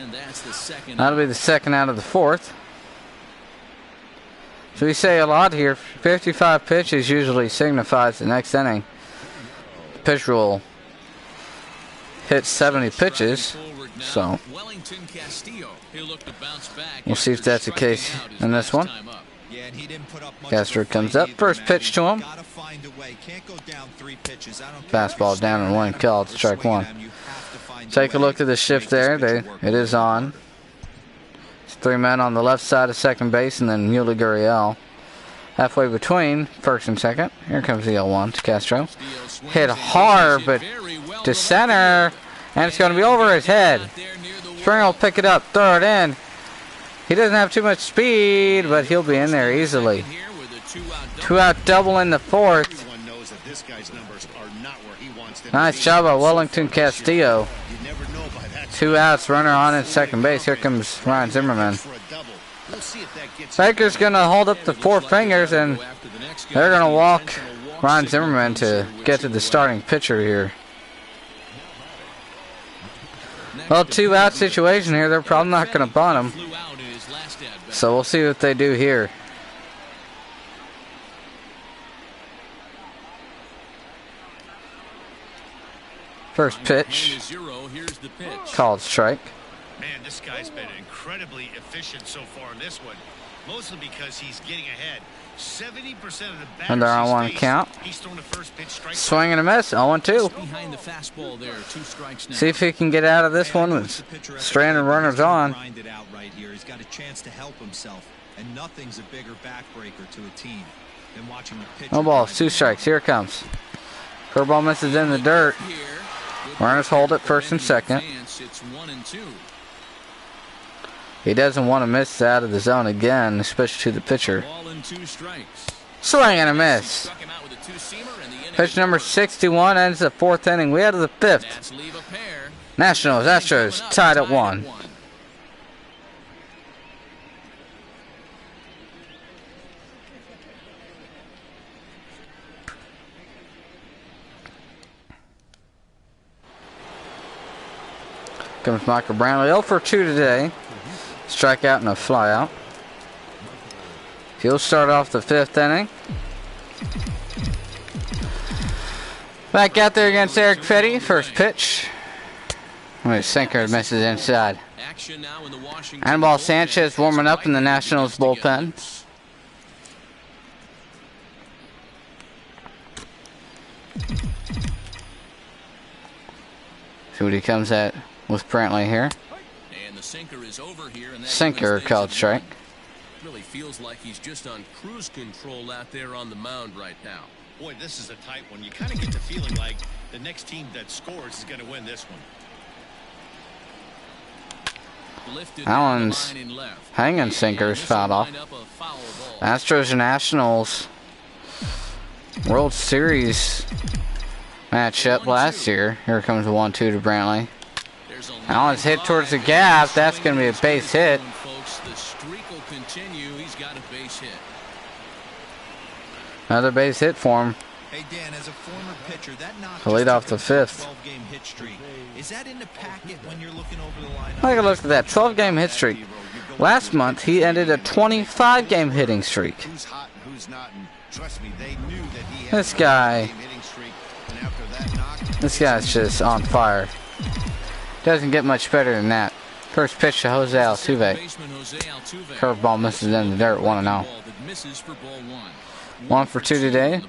S1: That'll be the second out of the 4th. So we say a lot here. 55 pitches usually signifies the next inning. Pitcher will hit 70 pitches. So we'll see if that's the case in this one. Castro comes up. First pitch to him. Fastball down and one called. Strike one. Take a look at the shift there. It is on. It's 3 men on the left side of second base, and then Muley Gurriel halfway between first and second. Here comes the 0-1 to Castro. Hit hard, but to center, and it's going to be over his head. Springer will pick it up, throw it in. He doesn't have too much speed, but he'll be in there easily. 2-out double in the fourth. Nice job by Wellington Castillo. 2 outs, runner on at second base. Here comes Ryan Zimmerman. Baker's going to hold up the 4 fingers, and they're going to walk Ryan Zimmerman to get to the starting pitcher here. Well, 2-out situation here. They're probably not going to bunt him. So we'll see what they do here. First pitch. Called strike.
S3: Man, this guy's been incredibly efficient so far in this one. Mostly because he's getting ahead. 70% of the batters
S1: And they're on one count. Swing and a miss. 0-2. See if he can get out of this one with stranded runners on.
S4: He's got a chance to help himself, and nothing's a bigger backbreaker to a team than watching the pitcher.
S1: No balls, 2 strikes. Here it comes. Curveball misses in the dirt. Runners hold it first and second. He doesn't want to miss out of the zone again, especially to the pitcher. Swing and a miss. Pitch number 61 ends the 4th inning. We head to the 5th. Nationals, Astros tied at 1. Comes Michael Brownlee, 0 for 2 today. Strikeout and a flyout. He'll start off the 5th inning. Back out there against Eric Petty. First pitch. Sinker misses inside. Anibal Sanchez warming up in the Nationals bullpen. See what he comes at with Brantley here.
S2: And the sinker is over here, and
S1: sinker called strike.
S2: Really feels like he's just on cruise control out there on the mound right now.
S3: Boy, this is a tight one. You kind of get the feeling like the next team that scores is going to win this one.
S1: Allen's hanging sinkers fouled off. Astros and Nationals World Series matchup last year. Here comes a 1-2 to Brantley. Allen's hit towards the gap. That's going to be a base hit. Another base hit for him.
S4: Hey Dan, as a former pitcher, that knocked
S1: to lead off the 5th.
S4: 12-game hit streak. Is that in the packet when you're looking over the line?
S1: Take a look at that 12-game hit streak. Last month he ended a 25-game hitting streak.
S3: Who's hot and who's not, and trust me, they knew that he had
S1: This guy,
S3: this guy's
S1: just on fire. Doesn't get much better than that. First pitch to Jose Altuve. Curveball misses in the dirt, 1-0. 1 for 2 today.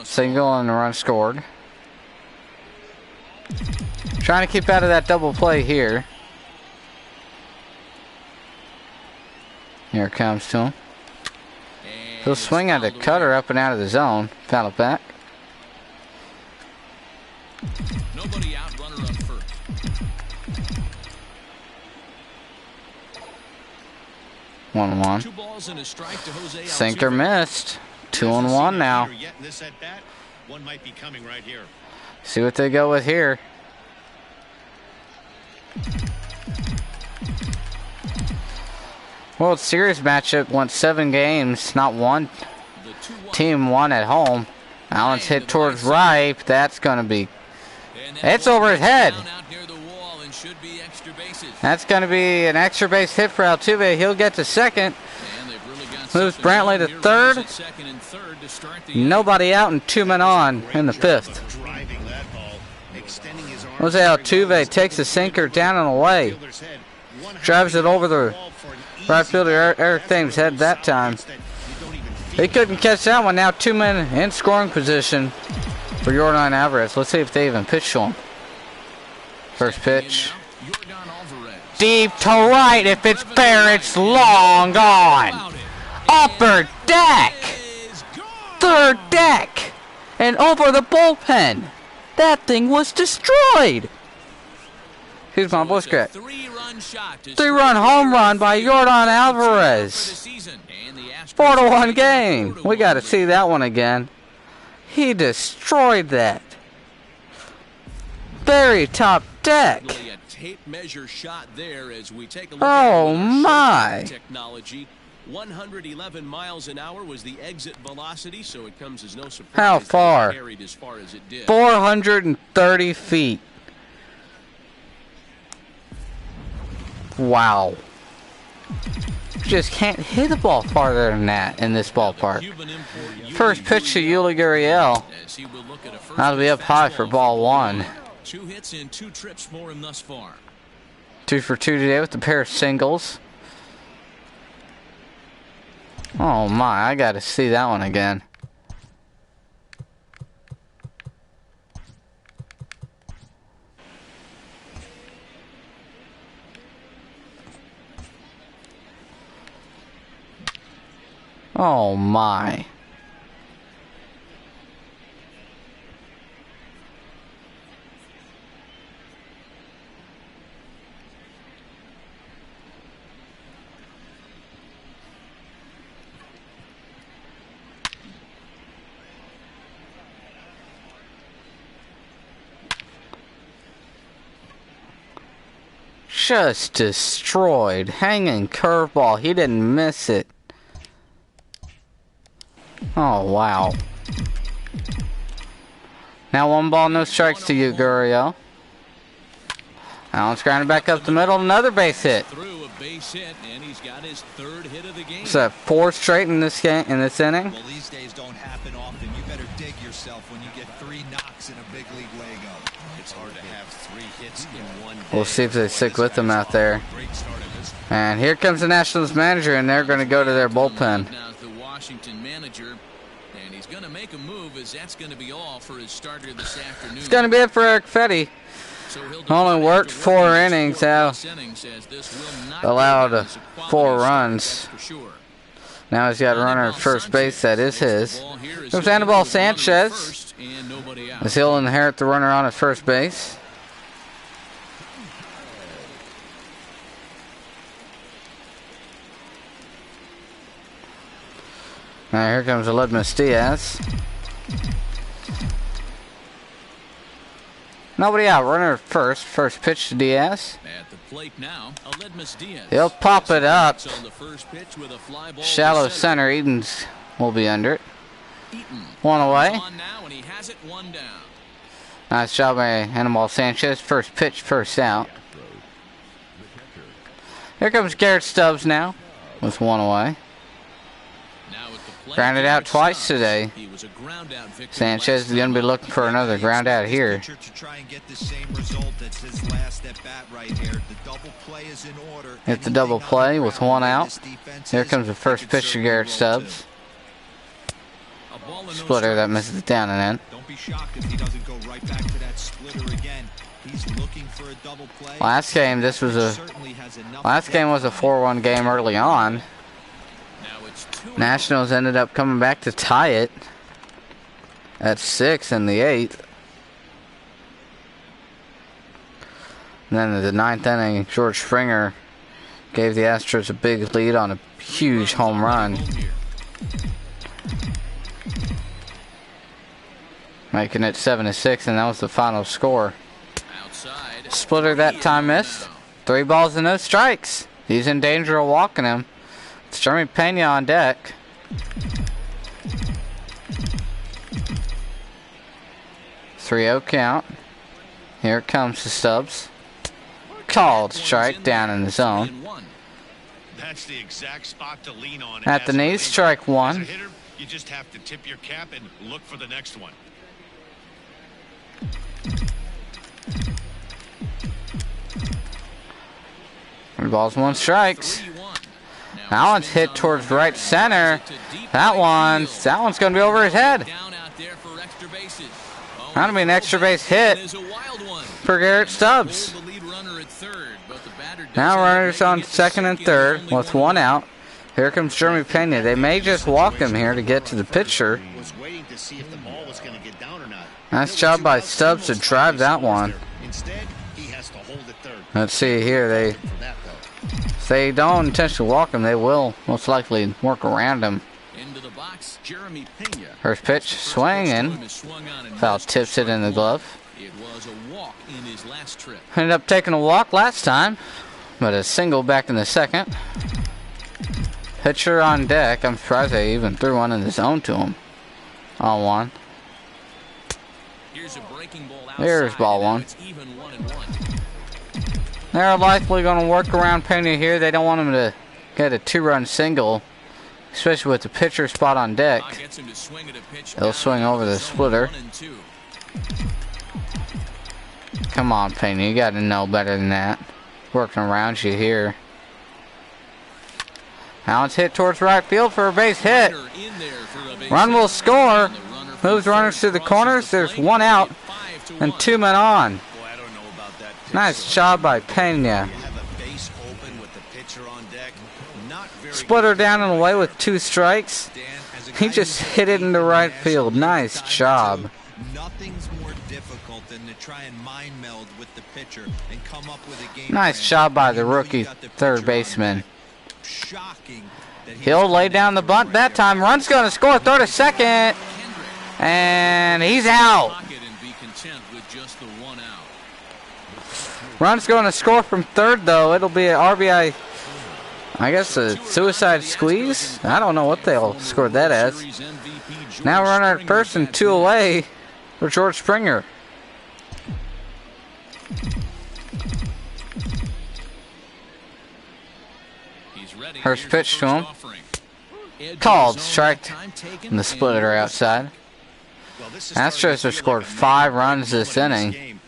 S1: Single and a run scored. Trying to keep out of that double play here. Here it comes to him. He'll swing at the cutter up and out of the zone. Foul it back.
S2: Nobody out, runner on first.
S1: One.
S2: 2 balls and a strike to Jose Altuve.
S1: Sinker missed. 2-1 now.
S3: One might be coming right here.
S1: See what they go with here. World Series matchup went 7 games, not one. Team won at home. Allen's hit towards right. That's going to be... It's over his head. That's going to be an extra base hit for Altuve. He'll get to second. Moves Brantley to third. Nobody out and 2 men on in the 5th. Jose Altuve takes a sinker down and away. Drives it over the right fielder Eric Thames' head that time. He couldn't catch that one. Now 2 men in scoring position for Yordan Alvarez. Let's see if they even pitch to him. First pitch. Deep to right. If it's fair, it's long gone. Upper deck. Third deck. And over the bullpen. That thing was destroyed. Here's my boy Scott. 3-run home run by Yordan Alvarez. 4-1 game. We got to see that one again. He destroyed that. Very top deck. Oh my.
S6: Technology. 111 miles an hour was the exit velocity, so it comes as no surprise.
S1: How far?
S6: As far as it did.
S1: 430 feet. Wow. Just can't hit the ball farther than that in this ballpark. First pitch to Yuli Gurriel. That'll be up high for ball 1.
S2: 2 hits and 2 trips for him thus far.
S1: 2 for 2 today with a pair of singles. Oh my, I gotta see that one again. Oh my. Just destroyed. Hanging curveball. He didn't miss it. Oh, wow. Now 1 ball, no strikes to you, Gurriel. Allen's grounded back up the middle. Another base hit. So that 4 straight in this game, in this inning.
S4: Well, these days don't happen often. You better dig yourself when you get 3 knocks in a big league Lego.
S3: It's hard to have 3 hits in one day.
S1: We'll see if they stick with them out there. And here comes the Nationals manager, and they're going to go to their bullpen.
S2: Now the Washington manager, and he's going to make a move, as that's going to be all for his starter this afternoon.
S1: It's going to be it for Eric Fetty. Only worked 4 innings, allowed 4 runs. Now he's got a runner at first base. That is his. Comes Anibal Sanchez, as he'll inherit the runner on at first base. Now here comes Aledmus Diaz. Nobody out. Runner at first. First pitch to Diaz.
S2: At the plate now, Aledmus Diaz.
S1: He'll pop it up.
S2: On the first pitch with a fly ball
S1: Shallow center. Eaton's will be under it. 1 away.
S2: On now, and he has it 1 down.
S1: Nice job by Anibal Sanchez. First pitch, first out. Here comes Garrett Stubbs now with 1 away. Grounded out twice today. Sanchez is going to be looking for another ground out here. Hit the double play with 1 out. Here comes the first pitch to Garrett Stubbs. Splitter that misses it down and in.
S4: Don't be shocked if he doesn't go right back to that splitter again. He's looking for a double play.
S1: Last game was a 4-1 game early on. Nationals ended up coming back to tie it at 6 in the 8th. And then in the 9th inning, George Springer gave the Astros a big lead on a huge home run, making it 7-6, and that was the final score. Splitter that time missed. 3 balls and no strikes. He's in danger of walking him. It's Jeremy Pena on deck. .3-0 count. Here comes the Stubbs. Called strike down in the zone.
S3: That's the exact spot to lean on.
S1: At the knees, strike
S3: As
S1: one.
S3: a hitter, you just have to tip your cap and look for the next one.
S1: Three balls, one strikes. That one's hit towards right center. That one's going to be over his head. That'll be an extra base hit for Garrett Stubbs. Now runners on second and third with one out. Here comes Jeremy Pena. They may just walk him here to get to the pitcher. Nice job by Stubbs to drive that one. Let's see here. If they don't intentionally walk him, they will most likely work around him. First pitch, swinging. Foul tips it in the glove. Ended up taking a walk last time, but a single back in the second. Pitcher on deck. I'm surprised they even threw one in the zone to him. On one. There's ball one. They're likely going to work around Pena here. They don't want him to get a two-run single, especially with the pitcher spot on deck. They'll swing over the splitter. Come on, Pena. You got to know better than that. Working around you here. Now it's hit towards right field for a base hit. Run will score. Moves runners to the corners. There's one out and two men on. Nice job by Pena. Splitter down and away with two strikes. He just hit it into right field. Nice job.
S4: Nothing's more difficult than to try and mind meld with the pitcher and come up with a game.
S1: Nice job by the rookie third baseman. He'll lay down the bunt that time. Run's going to score. Throw to second. And he's out. Run's going to score from third, though. It'll be an RBI, I guess a suicide squeeze? I don't know what they'll score that as. Now runner at first and two away for George Springer. First pitch to him. Called, strike, and the splitter outside. Astros have scored 5 runs this inning.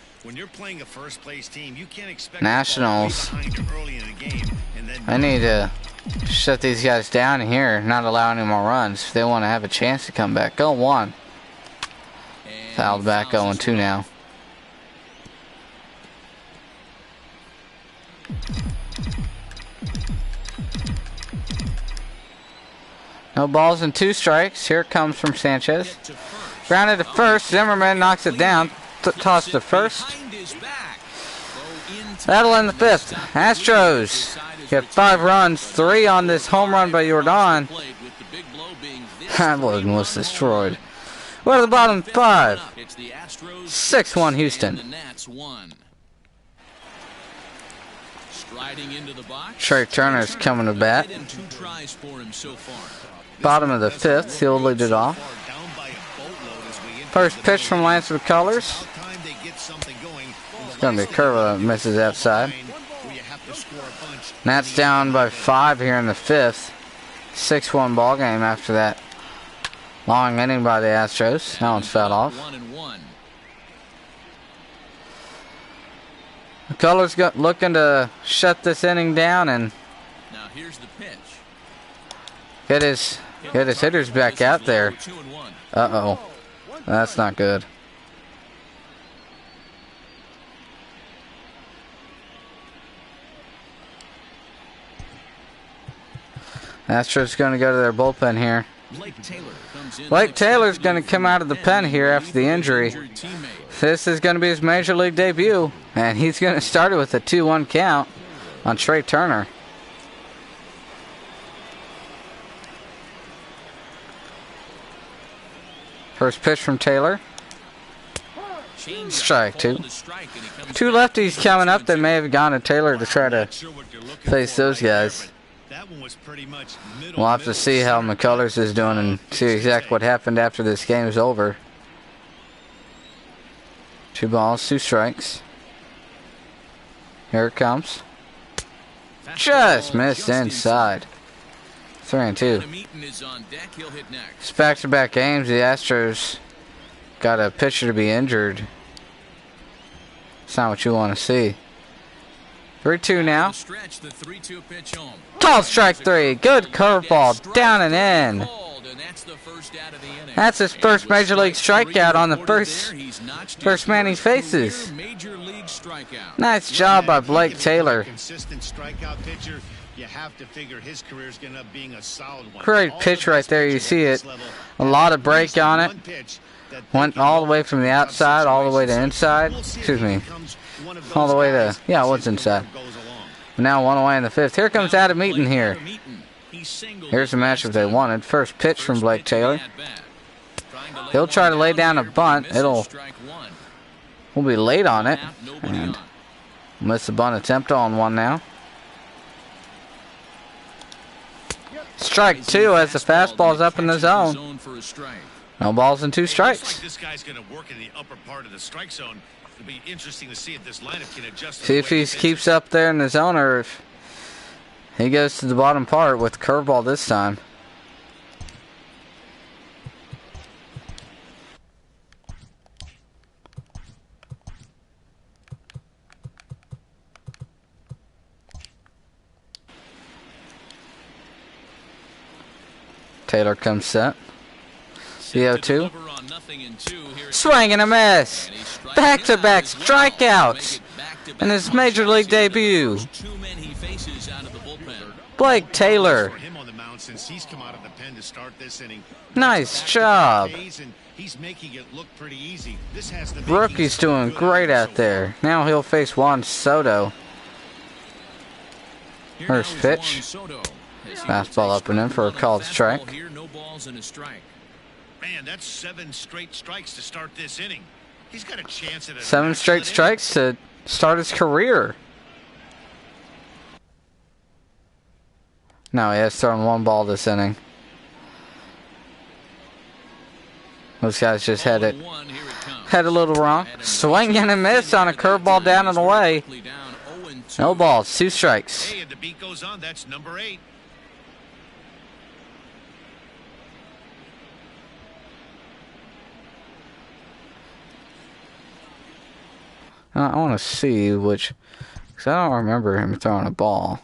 S1: Nationals, I need to shut these guys down here, not allow any more runs if they want to have a chance to come back. 0-1. Fouled back 0-2 now. No balls and 2 strikes. Here it comes from Sanchez. Grounded to first. Zimmerman knocks it down. Toss to first. That'll end the 5th. Astros get 5 runs, 3 on this home run by Jordan. That one was destroyed. We're at the bottom 5. 6-1 Houston. Trey Turner's coming to bat. Bottom of the 5th, he'll lead it off. First pitch from Lance McCullers. It's going to be a curve that misses outside. Nats down by 5 here in the 5th. 6-1 ball game after that long inning by the Astros. That one's fouled off. McCullers looking to shut this inning down and get his hitters back out there. Uh-oh. That's not good. Astros going to go to their bullpen here. Blake Taylor's going to come out of the pen here after the injury. This is going to be his major league debut, and he's going to start it with a 2-1 count on Trey Turner. First pitch from Taylor. Strike 2. 2 lefties coming up that may have gone to Taylor to try to face those guys. We'll have to see how McCullers is doing and see exactly what happened after this game is over. 2 balls, 2 strikes. Here it comes. just missed inside. 3-2.
S2: Adam Eaton is on deck. He'll hit next.
S1: It's back-to-back games. The Astros got a pitcher to be injured. It's not what you want to see. 3-2 now.
S2: Stretch, the 3-2 pitch home.
S1: Called strike 3. Good curveball. Down and in. That's his first major league strikeout on the first man he faces. Nice job by Blake Taylor.
S3: Consistent strikeout pitcher. You have to figure his career is going to end up being a solid one.
S1: Great pitch right there. You see it. A lot of break on it. Went all the way from the outside all the way to inside. Excuse me. All the way to, yeah, it was inside. Now 1 away in the 5th. Here comes Adam Eaton here. Here's the matchup they wanted. First pitch from Blake Taylor. He'll try to lay down a bunt. We'll be late on it. And miss the bunt attempt on one now. Strike 2 as the fastball's up in the zone. No balls and 2 strikes.
S3: This guy's going to work in the upper part of the strike zone. It'll be interesting to see if this lineup can adjust.
S1: See if he keeps up there in the zone or if he goes to the bottom part with curveball this time. Taylor comes set. CO2. Swing and a miss. Back-to-back strikeouts in his major league debut. Blake Taylor. Nice job. Rookie's doing great out there. Now he'll face Juan Soto. First pitch. Fastball up and in for a called strike.
S3: Man, that's 7 straight strikes to start this inning. He's got a chance at a
S1: 7 straight strikes to start his career. No, he has thrown 1 ball this inning. Those guys just had a little wrong. Swing and a miss on a curveball down and away. No balls, 2 strikes.
S3: Hey, and the beat goes on. That's number 8.
S1: I want to see which, because I don't remember him throwing a ball.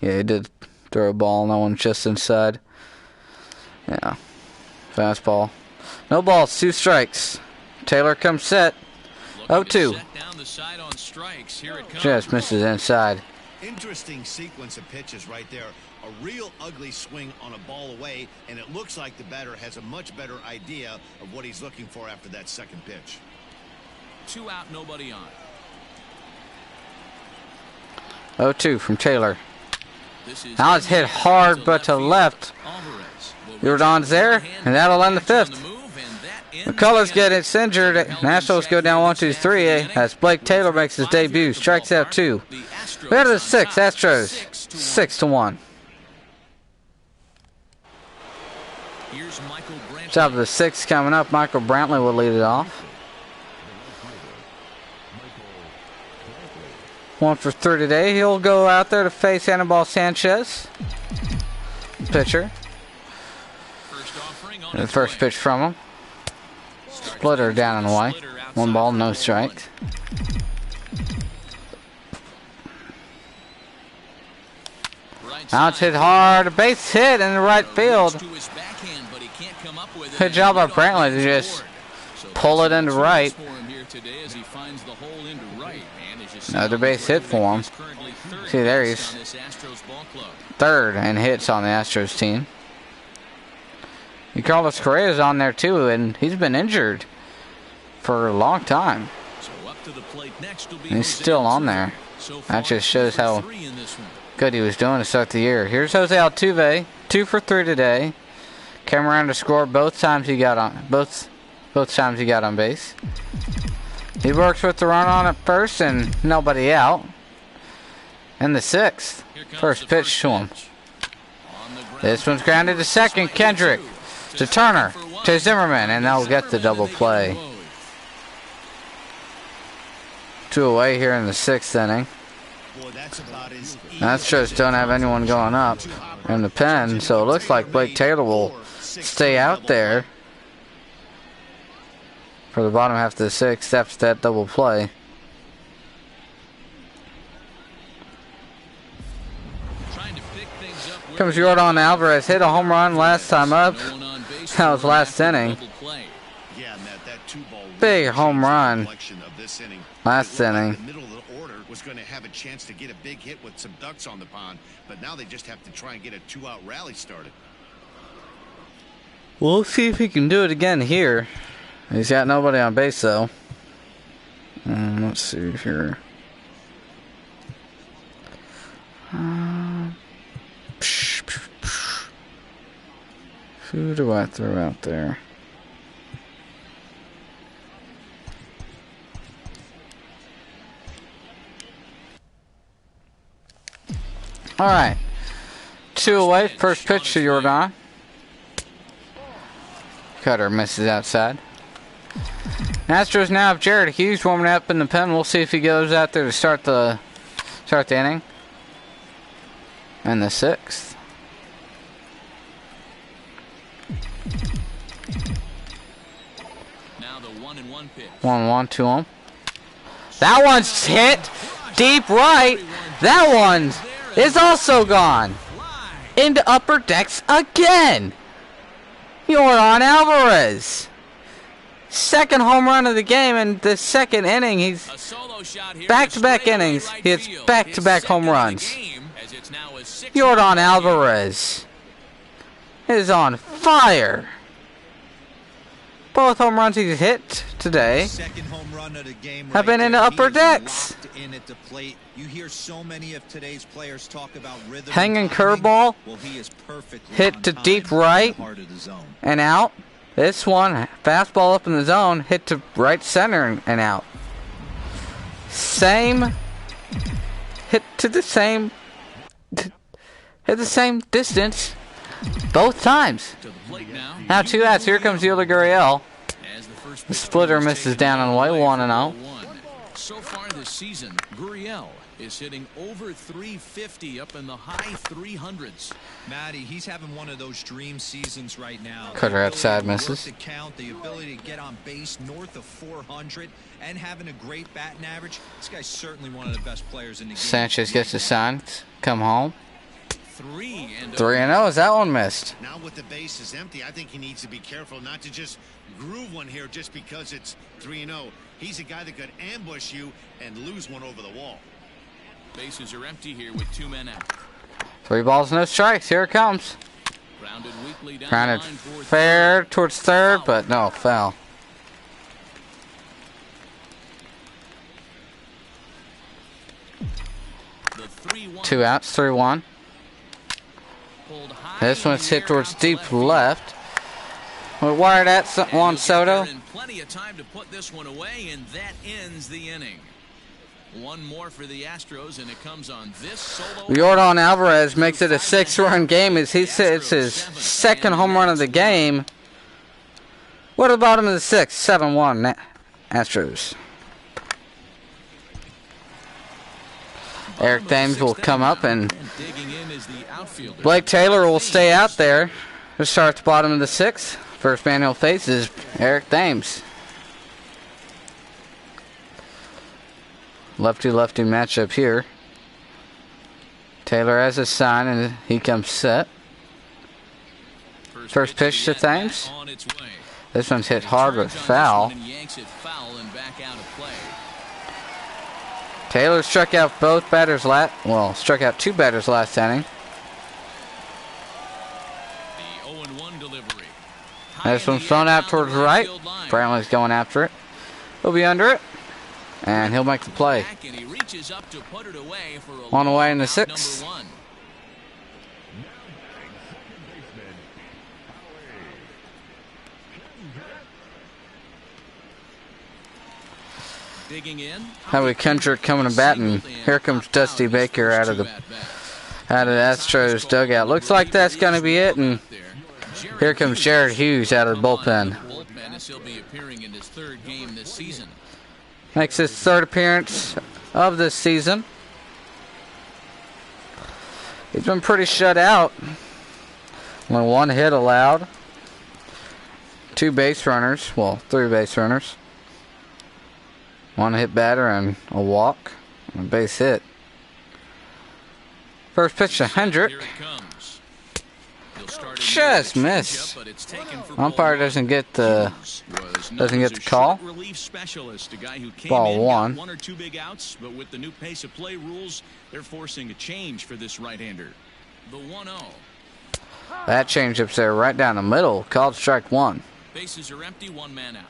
S1: Yeah, he did throw a ball. No one just inside. Yeah. Fastball. No balls, 2 strikes. Taylor comes set. 0-2. Just misses inside.
S3: Interesting sequence of pitches right there. A real ugly swing on a ball away, and it looks like the batter has a much better idea of what he's looking for after that second pitch.
S2: 2 out, nobody on.
S1: 0-2 from Taylor. Now it's hit hard, but to left. Jordan's there, and that'll end the 5th. The Colors get it injured. Nationals go down 1-2-3 as Blake Taylor makes his debut. Strikes out 2. We go to the 6th. Astros 6-1. Top of the 6th coming up. Michael Brantley will lead it off. 1 for 3 today. He'll go out there to face Anibal Sanchez, pitcher. And the first pitch from him. Splitter down and away. 1 ball, no strike. Now it's hit hard. A base hit in the right field. Good job by Brantley to just pull it into right. Another base hit for him. See there, he's 3rd in hits on the Astros team. Carlos Correa's on there too, and he's been injured for a long time. And he's still on there. That just shows how good he was doing to start the year. Here's Jose Altuve, 2 for 3 today. Came around to score both times he got on both times he got on base. He works with the run on at first and nobody out. in the 6th. First pitch to him. This one's grounded to second. Kendrick to Turner to Zimmerman, and they'll get the double play. 2 away here in the 6th inning. Astros don't have anyone going up in the pen, so it looks like Blake Taylor will stay out there for the bottom half of the 6th after that double play. Comes Jordan Alvarez, hit a home run last time up. That was last inning. Big home run last inning.
S3: Was going to have a chance to get a big hit with some ducks on the pond, but now they just have to try and get a 2-out rally started.
S1: We'll see if he can do it again here. He's got nobody on base though. Let's see here. Who do I throw out there? Alright. 2 away. First pitch to Jordan. Cutter misses outside. Astros now have Jared Hughes warming up in the pen. We'll see if he goes out there to start the inning. And the 6th.
S2: Now the 1-1 pitch.
S1: 1-1 to him. That one's hit deep right. That one is also gone into upper decks again. Jordan Alvarez. Second home run of the game in the 2nd inning. He's back-to-back innings. He hits back-to-back home runs. Jordan Alvarez is on fire. Both home runs he's hit today have been into upper decks.
S4: You hear so many of today's players talk about rhythm.
S1: Hanging curveball, hit to deep right and out. This one, fastball up in the zone, hit to right center and out. Hit the same distance both times. Now 2 outs. Here comes Yula Gurriel. The splitter misses down on way 1-0.
S2: So far this season, Gurriel is hitting over 350 up in the high 300s.
S4: Matty, he's having one of those dream seasons right now.
S1: Cutter outside misses.
S4: The count, the ability to get on base north of 400, and having a great batting average. This guy's certainly one of the best players in the game.
S1: Sanchez gets the sign. Come home.
S2: 3-0.
S1: 3-0. Is that one missed?
S3: Now with the base is empty, I think he needs to be careful not to just groove one here just because it's 3-0. He's a guy that could ambush you and lose one over the wall.
S2: Bases are empty here with 2 men out.
S1: 3 balls, no strikes. Here it comes.
S2: Grounded weakly down
S1: Grounded
S2: the line for
S1: fair towards third, but no, foul.
S2: the 3-1.
S1: 2 outs, 3-1.
S2: Pulled high
S1: This one's
S2: in
S1: hit
S2: the air
S1: towards
S2: out to
S1: deep
S2: field.
S1: left. We're wired at
S2: And
S1: Juan
S2: he'll get
S1: Soto.
S2: there in plenty of time to put this one away, and that ends the inning. One more for the Astros, and it comes on this solo.
S1: Jordan Alvarez makes it a 6-run game as he hits his 2nd home run of the game. What at the bottom of the 6th? 7-1 Astros. Eric Thames will come up, and Blake Taylor will stay out there to start at the bottom of the 6th. First man he'll face is Eric Thames. Lefty-lefty matchup here. Taylor has a sign, and he comes set. First pitch to Thames. This one's hit hard but foul. Taylor struck out both batters struck out 2 batters last inning. This one's thrown out towards right. Brantley's going after it. He'll be under it. And he'll make the play. On the way in the 6th. Howie Kendrick coming to bat, and here comes Dusty Baker out of the Astros dugout. Looks like that's going to be it, and here comes Jared Hughes out of the bullpen. Makes his third appearance of this season. He's been pretty shut out. Only one hit allowed. 2 base runners. Well, 3 base runners. 1 hit batter and a walk. And a base hit. First pitch to Hendrick. Just missed. Umpire doesn't get the call. Ball 1.
S6: 1 or 2 big outs, but with the new pace of play rules, they're forcing a change for this right-hander. The 1-0.
S1: That changeup's there right down the middle. Called strike 1.
S6: Bases are empty, 1 man out.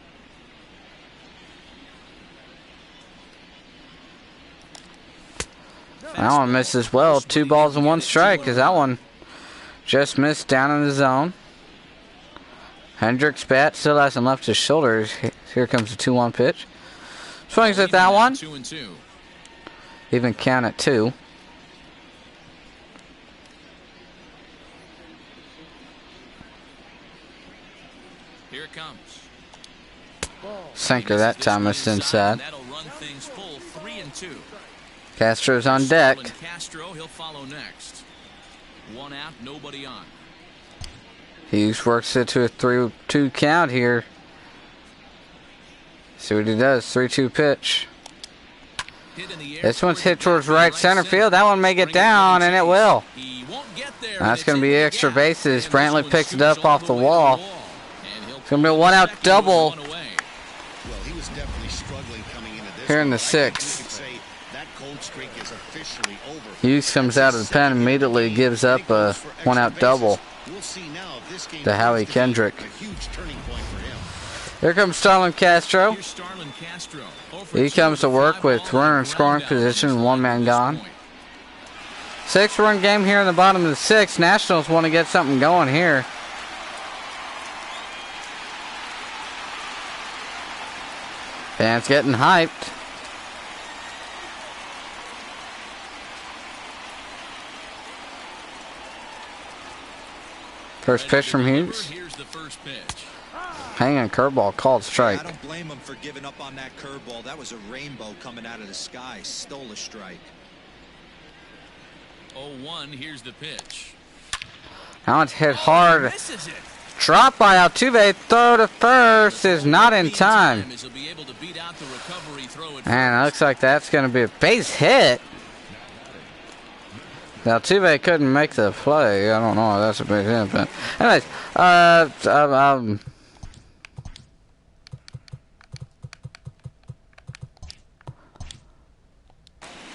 S1: That one misses well. 2 balls and 1 strike, because that one just missed down in the zone. Hendrick's bat still hasn't left his shoulders. Here comes the 2-1 pitch. Swings at that one.
S6: 2-2.
S1: Even count at 2.
S6: Here it comes.
S1: Sinker that time, missed inside.
S6: That'll run things full, 3-2.
S1: Castro's on deck.
S6: Castro, he'll follow next. 1 out, nobody on.
S1: Hughes works it to a 3-2 count here. See what he does. 3-2 pitch. This one's hit towards right center field. That one may get down, and it will. That's going to be extra bases. Brantley picks it up off the wall. It's going to be a 1-out double here in the 6th. Hughes comes out of the pen, immediately gives up a 1-out double to Howie Kendrick. Here comes Starlin Castro. He comes to work with runner in scoring position, 1 man gone. 6-run game here in the bottom of the 6th. Nationals want to get something going here. Fans getting hyped. First pitch from Hughes.
S6: Here's the first pitch.
S1: Hanging curveball, called strike.
S4: I don't blame him for giving up on that curveball. That was a rainbow coming out of the sky. Stole a strike.
S6: 0-1, here's the pitch.
S1: That one's hit hard. Drop by Altuve. Throw to first is not in time. And it looks like that's going to be a base hit. Altuve couldn't make the play. I don't know if that's a big hit, but anyways,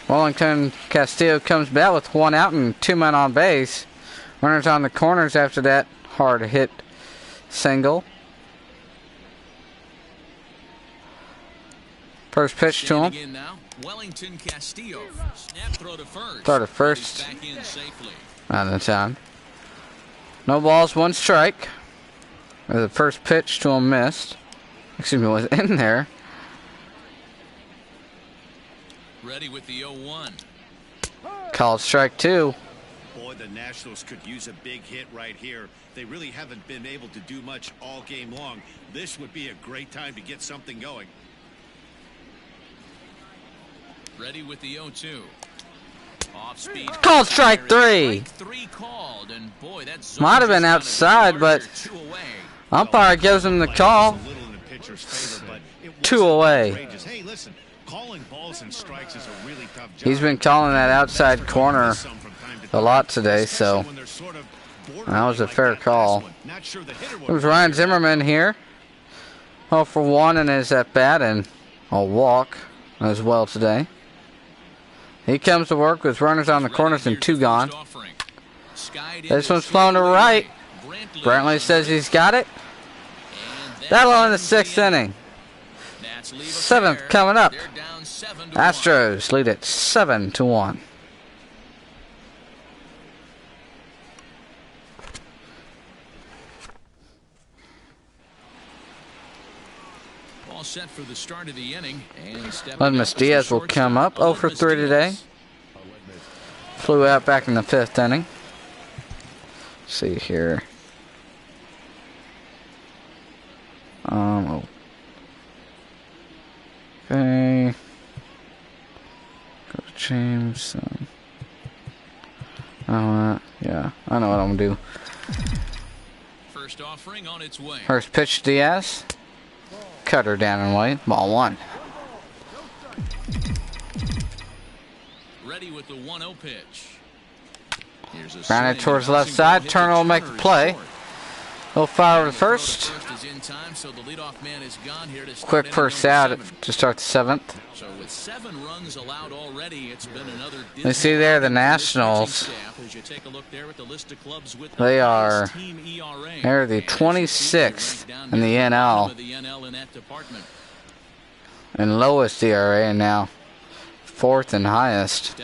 S1: Wellington Castillo comes back with 1 out and 2 men on base. Runners on the corners after that hard hit single. First pitch to him.
S6: Wellington Castillo. Snap throw to first.
S1: Throw to first.
S6: Back in safely.
S1: Out of town. No balls, 1 strike. The first pitch to him missed. Excuse me, was in there.
S6: Ready with the 0-1.
S1: Called strike 2.
S3: Boy, the Nationals could use a big hit right here. They really haven't been able to do much all game long. This would be a great time to get something going.
S6: Ready with the 0-2. Off speed.
S1: Called strike 3.
S6: Called, and boy, that
S1: might have been outside, but umpire gives him the call. 2 away.
S3: Hey, listen, calling balls and strikes is a really tough job.
S1: He's been calling that outside corner a lot today, so that was a fair call. There's Ryan Zimmerman here. 0 for 1 in his at bat and a walk as well today. He comes to work with runners on the corners and 2 gone. This one's flown to right. Brantley says he's got it. That'll end the 6th inning. 7th coming up. Astros lead it 7-1.
S2: set for the start of the inning.
S1: Letmus Diaz will come up 0 for 3 today. Flew out back in the 5th inning. Let's see here. Okay. Go to James. Yeah, I know what I'm gonna do.
S2: First offering on its way.
S1: First pitch, Diaz. Cutter down and away. Ball 1.
S2: Ready with the 1-0 pitch.
S1: Grounded towards left side. Turner will make the play. He'll fire to first. Quick first out to start the 7th.
S2: So with 7 runs allowed already, it's been another.
S1: You see there the Nationals. They're the 26th in the NL and lowest ERA, and now 4th and highest.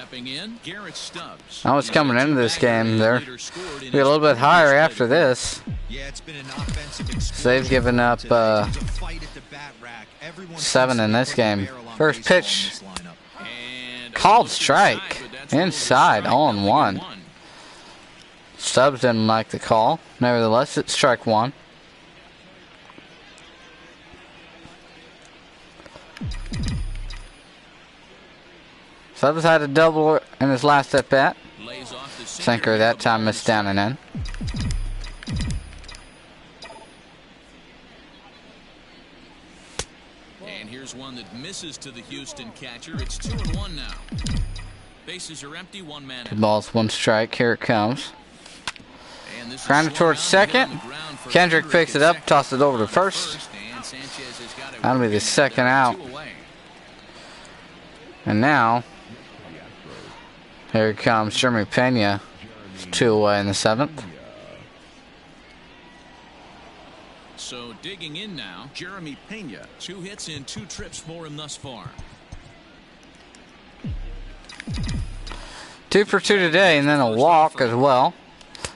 S1: I was coming into this game. They're be a little bit higher after this. So they've given up 7 in this game. First pitch, called strike, inside, 0-1. Stubbs didn't like the call. Nevertheless, it's strike 1. Stubbs had a double in his last at bat. Sinker that time missed down and in.
S2: And here's one that misses to the Houston catcher. It's 2-1 now. Bases are empty, 1 man.
S1: 2 balls, 1 strike. Here it comes. Grounded towards second. Kendrick picks it up, tosses it over to first. That'll be the 2nd out. And now, here comes Jeremy Pena. It's 2 away in the 7th.
S2: So digging in now, Jeremy Pena. 2 hits in 2 trips for him thus far.
S1: 2 for 2 today, and then a walk as well.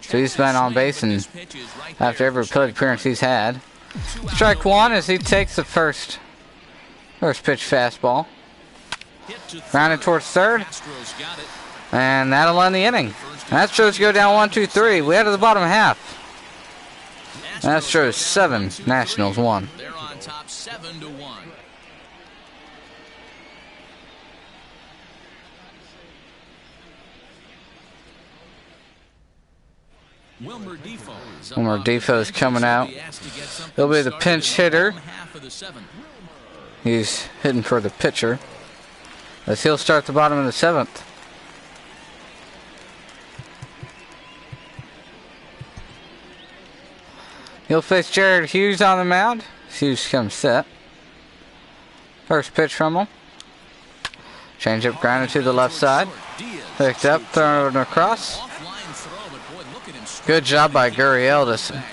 S1: So he's been on base and after every plate appearance he's had. Strike 1 as he takes the first pitch fastball. Grounded towards 3rd. And that'll end the inning. Astros go down 1-2-3. We head to the bottom half. Astros 7, Nationals 1.
S2: They're on top 7-1. Wilmer
S1: Defoe's coming out. He'll be the pinch hitter. He's hitting for the pitcher, as he'll start the bottom of the 7th. He'll face Jared Hughes on the mound. Hughes comes set. First pitch from him. Change-up grounded to the left side. Picked up, thrown across. Good job by Gurriel to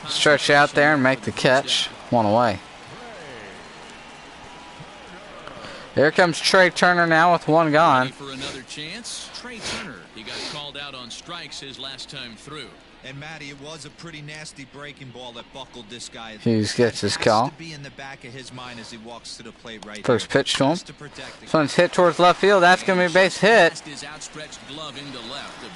S1: stretch out there and make the catch. 1 away. Here comes Trey Turner now with 1 gone.
S2: For another chance, Trey Turner. He got called out on strikes his last time through.
S4: And Matty, it was a pretty nasty breaking ball that buckled this guy.
S1: Hughes gets his call.
S4: To be in the back of his mind as he walks to the plate right
S1: First
S4: there.
S1: pitch to him. This one's hit towards left field. That's going to be a base hit.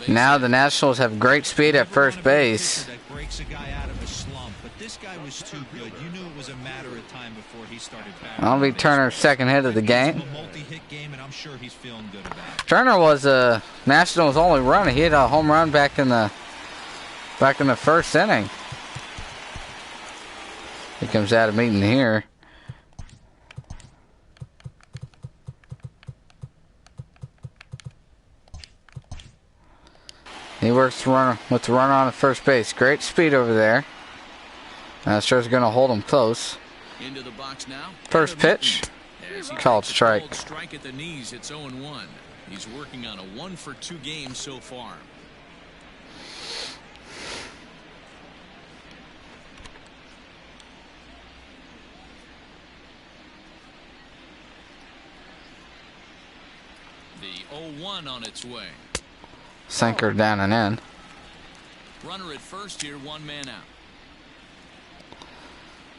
S1: Now the Nationals have great speed at first base.
S4: That breaks a guy out of a slump, but this guy was too good. You knew it was a matter of time before he started batting.
S1: That'll be Turner's 2nd hit of the game.
S4: A multi-hit game, and I'm sure he's feeling good about it.
S1: Turner was a Nationals' only runner. He hit a home run back in the 1st inning. He comes out of meeting here. He works with the runner on the first base. Great speed over there. Astros are going to hold him close.
S2: Into the box now.
S1: First pitch. Called strike.
S2: Strike at the knees. It's 0-1. He's working on a 1-for-2 game so far. The 0-1 on its way.
S1: Sinker down and in.
S2: Runner at first here, 1 man out.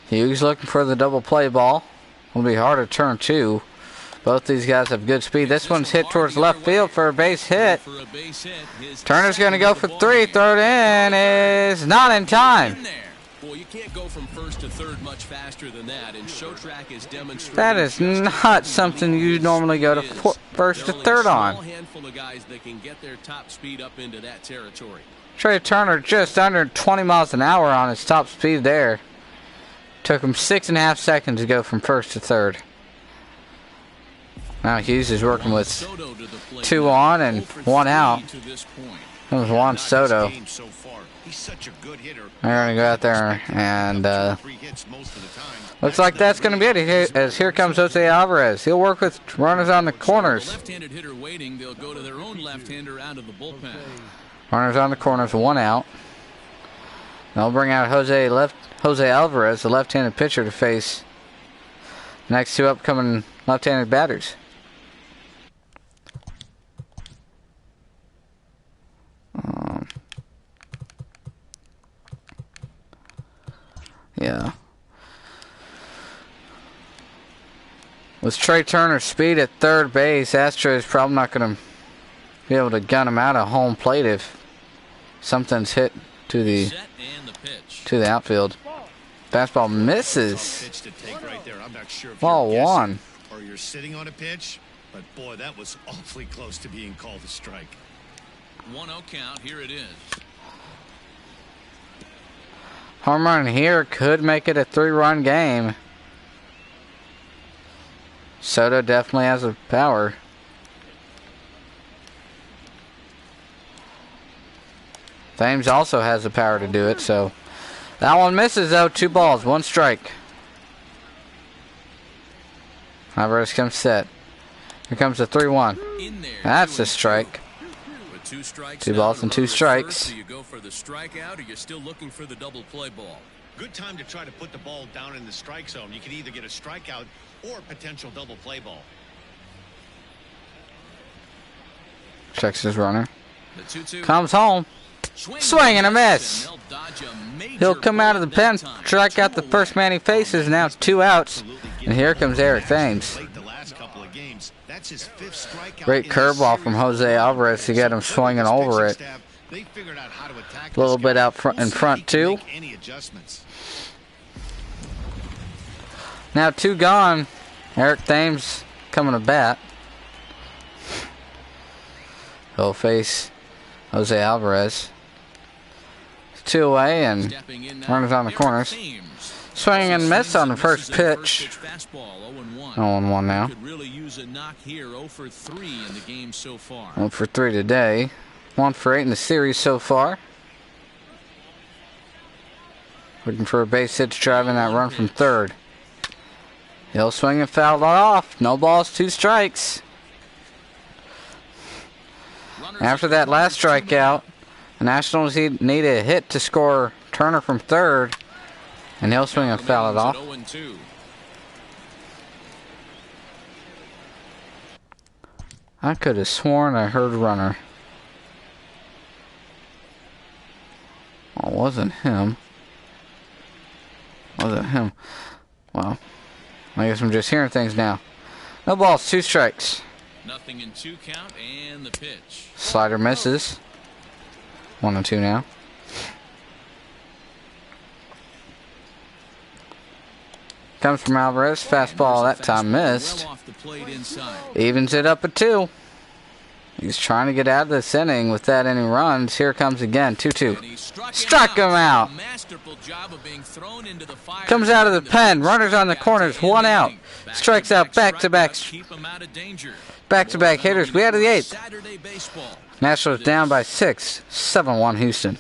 S1: Hughes looking for the double play ball. Will be hard to turn two. Both these guys have good speed. This one's hit towards left field for a base hit. Turner's going to go for three. Third in is not in time.
S6: Well, you can't go from first to third much faster than that, and Showtrack is demonstrating
S1: that is not something you normally go to first to third on.
S6: There's a small handful of guys that can get their top speed up into that territory.
S1: Trey Turner just under 20 miles an hour on his top speed there. Took him 6.5 seconds to go from first to third. Now Hughes is working with 2 on and 1 out. That was Juan Soto. They're going to go out there and looks like that's going to be it. As here comes Jose Alvarez. He'll work with runners on the corners.
S6: Left-handed hitter waiting, they'll go to their own left-hander out of the bullpen.
S1: Runners on the corners, 1 out. They'll bring out Jose Alvarez, the left-handed pitcher, to face the next 2 upcoming left-handed batters. Yeah. With Trey Turner's speed at third base, Astros probably not going to be able to gun him out of home plate if something's hit to the outfield. Fastball misses. Ball 1.
S3: Or you're sitting on a pitch, but boy, that was awfully close to being called a strike.
S6: 1-0 count. Here it is.
S1: Home run here could make it a 3-run game. Soto definitely has the power. Thames also has the power to do it, so that one misses though. 2 balls, 1 strike. Alvarez comes set. Here comes the 3-1. That's a strike. 2 balls and 2 strikes.
S6: Do you go for the strikeout, or you're still looking for the double play ball?
S3: Good time to try to put the ball down in the strike zone. You can either get a strikeout or potential double play ball.
S1: Checks his runner. Comes home. Swing and a miss. He'll come out of the pen, strike out the first man he faces. Now 2 outs. And here comes Eric Thames. Great curveball from Jose Alvarez to get him swinging over it. A little bit out front in front too. Now 2 gone. Eric Thames coming to bat. He'll face Jose Alvarez. 2 away and runners on the corners. Swing and miss on the first pitch. 0-1 now.
S6: 0 for 3 in the game so far.
S1: 1 for 3 today. 1 for 8 in the series so far. Looking for a base hit to drive in that run from third. He'll swing and foul it off. No balls, 2 strikes. After that last strikeout, the Nationals need a hit to score Turner from third, and he'll swing and foul it off. I could have sworn I heard a runner. Well, it wasn't him. Wasn't him. Well, I guess I'm just hearing things now. No balls, 2 strikes.
S6: Nothing in 2 count, and the pitch.
S1: Slider misses. 1-2 now. Comes from Alvarez. Fastball that time missed. Evens it up at 2. He's trying to get out of this inning without any runs. Here comes again. 2-2. Struck him out. Comes out of the pen. Runners on the corners. 1 out. Strikes out back-to-back hitters. We out of the 8th. Nationals down by 6. 7-1 Houston.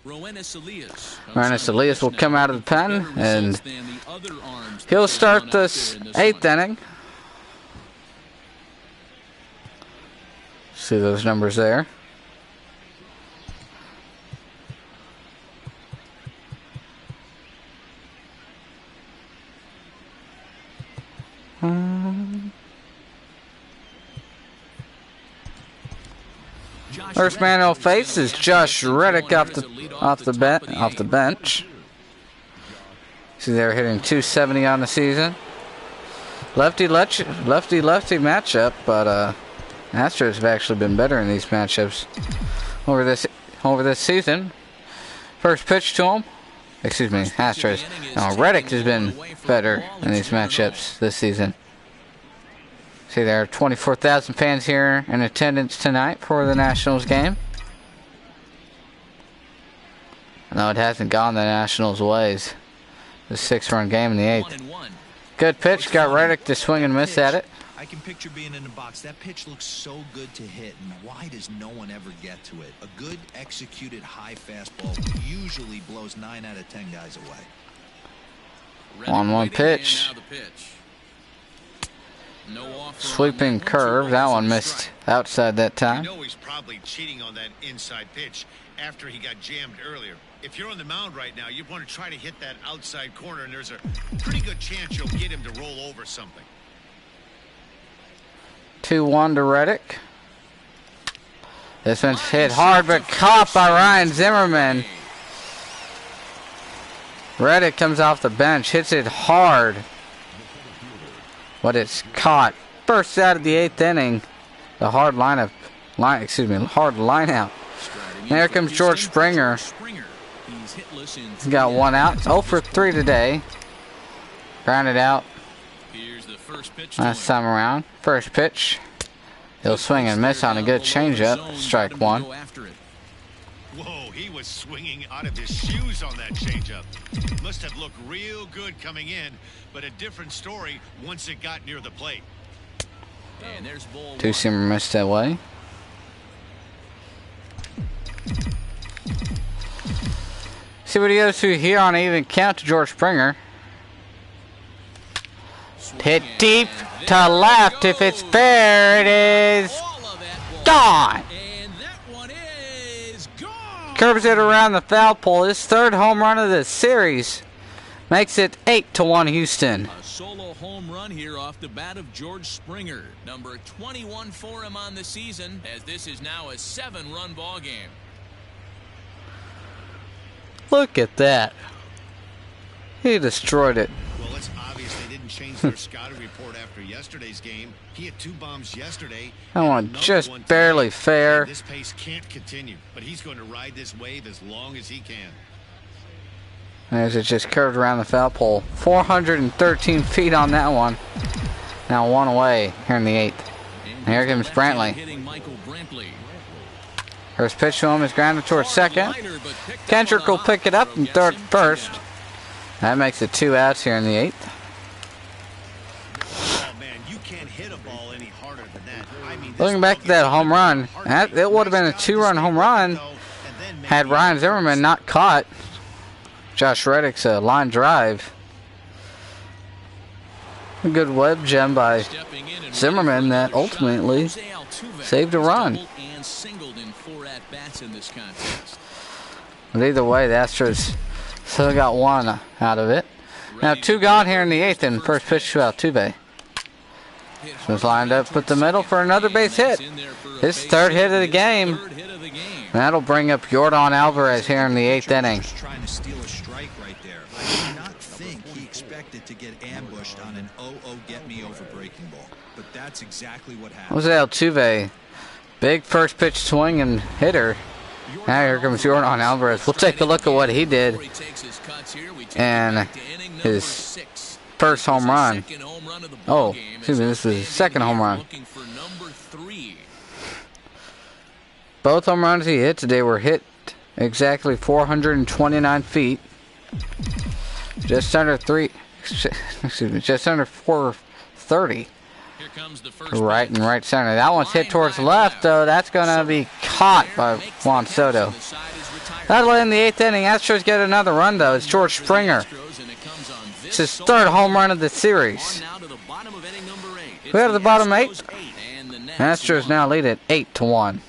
S1: Roenis Elias will come out of the pen, and he'll start this 8th inning. See those numbers there. First man he'll face is Josh Reddick off the bench. See, they're hitting 270 on the season. Lefty matchup, but Astros have actually been better in these matchups over this season. First pitch to him. Excuse me, Astros. Now, Reddick has been better in these matchups this season. See, there are 24,000 fans here in attendance tonight for the Nationals game. No, it hasn't gone the Nationals' ways. The 6-run game in the 8th. Good pitch. Got Reddick to swing and miss at it.
S4: I can picture being in the box. That pitch looks so good to hit, and why does no one ever get to it? A good executed high fastball usually blows 9 out of 10 guys away.
S1: 1-1 pitch. Sweeping curve. That one missed outside that time.
S3: You know he's probably cheating on that inside pitch after he got jammed earlier. If you're on the mound right now, you want to try to hit that outside corner, and there's a pretty good chance you'll get him to roll over something.
S1: 2-1 to Reddick. This one's hit hard, but caught by Ryan Zimmerman. Reddick comes off the bench, hits it hard, but it's caught. First out of the 8th inning. The hard line out. There comes George Springer. He's got 1 out. 0 for 3 today. Grounded out last time around. First pitch. He'll swing and miss on a good changeup. Strike 1.
S3: Whoa, he was swinging out of his shoes on that changeup. Must have looked real good coming in, but a different story once it got near the plate.
S2: And there's ball
S1: 2-seamer missed that way. See what he goes to here on an even count to George Springer. Hit deep to left. If it's fair, it is gone. Curves it around the foul pole. His 3rd home run of the series makes it 8-1 Houston.
S2: A solo home run here off the bat of George Springer. Number 21 for him on the season, as this is now a 7-run ball game.
S1: Look at that. He destroyed it.
S3: Well, it's obvious they didn't change their scouting report after yesterday's game. He had 2 bombs yesterday.
S1: That one just barely fair.
S3: This pace can't continue, but he's going to ride this wave as long as he can.
S1: As it just curved around the foul pole. 413 feet on that one. Now 1 away here in the 8th. And here comes Brantley. First pitch to him is grounded towards second. Kendrick will pick it up and throw it first. That makes it 2 outs here in the 8th.
S3: Oh, man, you can't hit a ball any harder than that. I mean,
S1: Looking back at that home run, it would have been a 2-run home run had Ryan Zimmerman not caught Josh Reddick's line drive. A good web gem by Zimmerman that ultimately saved a run. But either way, the Astros still got 1 out of it. Now 2 gone here in the 8th, and first pitch to Altuve. Was lined up with the middle for another base hit. His 3rd hit of the game. That'll bring up Yordan Alvarez here in the 8th inning.
S4: Trying to steal a strike right there. I do not think he expected to get ambushed on an 0-0 get me over breaking ball, but that's exactly what happened.
S1: Jose Altuve, big first pitch swing and hitter. Now here comes Yordan Alvarez. We'll take a look at what he did and his first home run. Oh, excuse me, this was his 2nd home run. Both home runs he hit today were hit exactly 429 feet. Just under 430. Right and right center. That one's hit towards the left, though. That's going to be caught by Juan Soto. That'll end the 8th inning. Astros get another run, though. It's George Springer. It's his 3rd home run of the series. We have the bottom 8. Astros now lead at 8-1.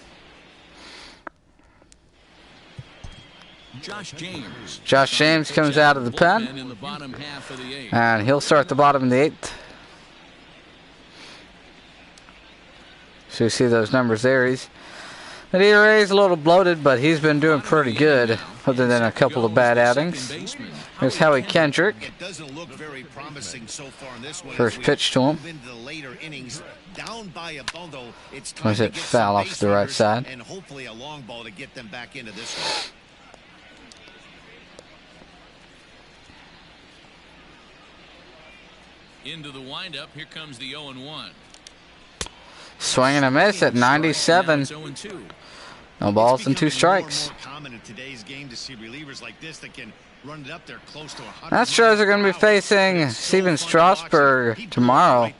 S1: Josh James comes out of the pen, and he'll start the bottom of the 8th. So you see those numbers there. The ERA is a little bloated, but he's been doing pretty good other than a couple of bad outings. Here's Howie Kendrick.
S3: It doesn't look very promising so far in this one.
S1: First pitch to him.
S3: Into the later innings, down by a bundle. It's time
S1: Was
S3: to
S1: it
S3: get
S1: foul
S3: some
S1: off
S3: base
S1: the right
S3: runners
S1: side?
S3: and hopefully a long ball to get them back into this one.
S2: Into the windup, here comes the 0-1.
S1: Swing and a miss at 97.
S2: 0-2.
S1: No balls and 2 strikes.
S3: More common in today's game to see relievers like this that can run it up there close to 100.
S1: Astros are going to be facing Steven Strasburg tomorrow.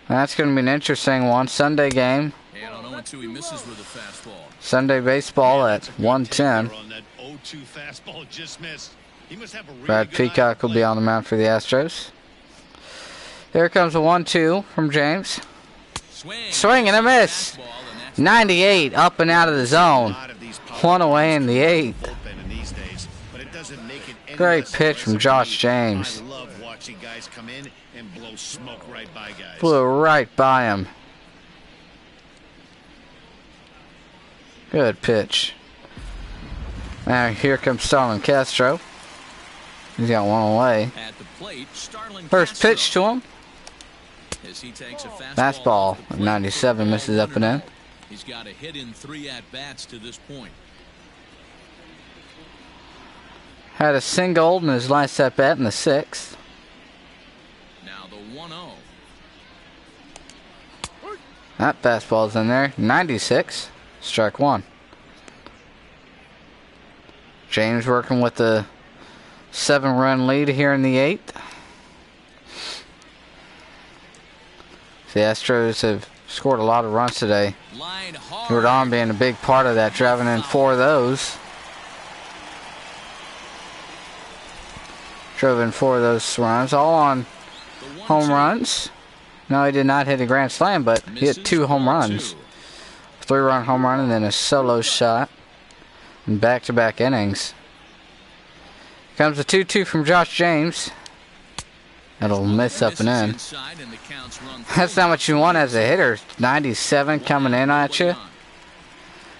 S1: That's going to be an interesting one. Sunday game.
S2: And on 0-2, he misses with a fastball.
S1: Sunday baseball at 1:10. Brad Peacock will be on the mound for the Astros. Here comes a 1-2 from James. Swing and a miss. 98 up and out of the zone. One away in the 8th. Great pitch from Josh James. Blew right by him. Good pitch. Now here comes Starlin Castro. He's got one away. First pitch to him. Fastball at 97, misses up and in.
S2: He's got a hit in 3 at-bats to this point.
S1: Had a single in his last at-bat in the 6th.
S2: Now the 1-0.
S1: That fastball's in there. 96. Strike 1. James working with the 7-run lead here in the 8th. The Astros have scored a lot of runs today. Jordan being a big part of that, driving in 4 of those. Drove in 4 of those runs, all on home runs. No, he did not hit a grand slam, but he hit 2 home runs. 3-run home run and then a solo shot in back-to-back innings. Comes a 2-2 from Josh James. That'll miss up and in. That's not what you want as a hitter. 97 coming in at you.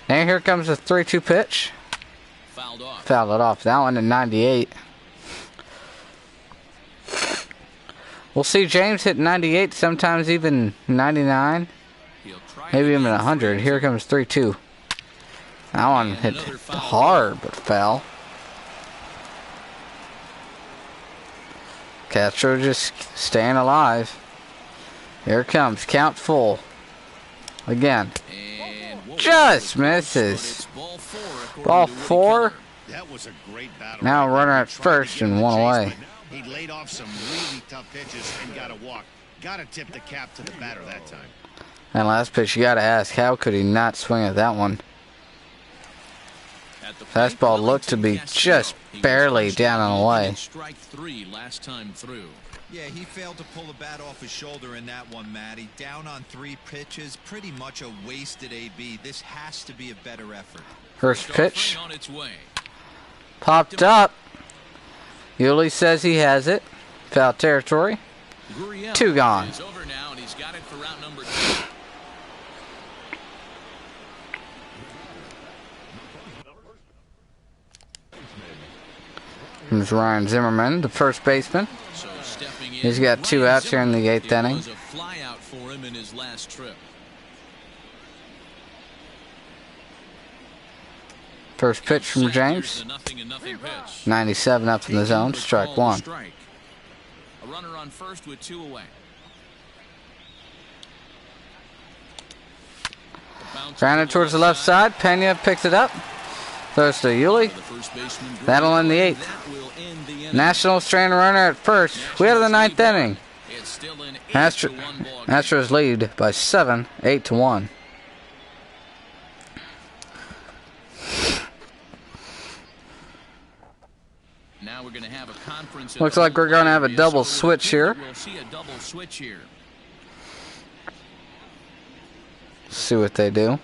S1: And here comes a 3-2 pitch. Fouled it off. That one at 98. We'll see James hit 98, sometimes even 99. Maybe even 100. Here comes 3-2. That one hit hard, but foul. Castro just staying alive. Here it comes. Count full. Again. Just misses. Ball 4. Now a runner at first and 1 away.
S3: He laid off some really tough pitches and got a walk. Got to tip the cap to the batter that time.
S1: And last pitch, you got to ask, how could he not swing at that one? Fastball looked to be just barely down and away.
S2: Strike 3 last time through.
S4: Yeah, he failed to pull the bat off his shoulder in that one, Matty. Down on 3 pitches, pretty much a wasted AB. This has to be a better effort.
S1: First pitch. Popped up. Yuli says he has it. Foul territory. 2 gone. Here's Ryan Zimmerman, the first baseman. He's got 2 outs here in the 8th inning. First pitch from James. 97 up in the zone, strike 1.
S2: A runner on first with 2 away.
S1: Grounded towards the left side. Pena picks it up. Throws to Yuli. That'll end the 8th. National stranded runner at first. We have the 9th inning. Astros lead by 7, 8-1.
S2: Now we're going to have a conference.
S1: Looks like we're going to have a double switch here.
S2: We'll see a double switch here.
S1: See what they do.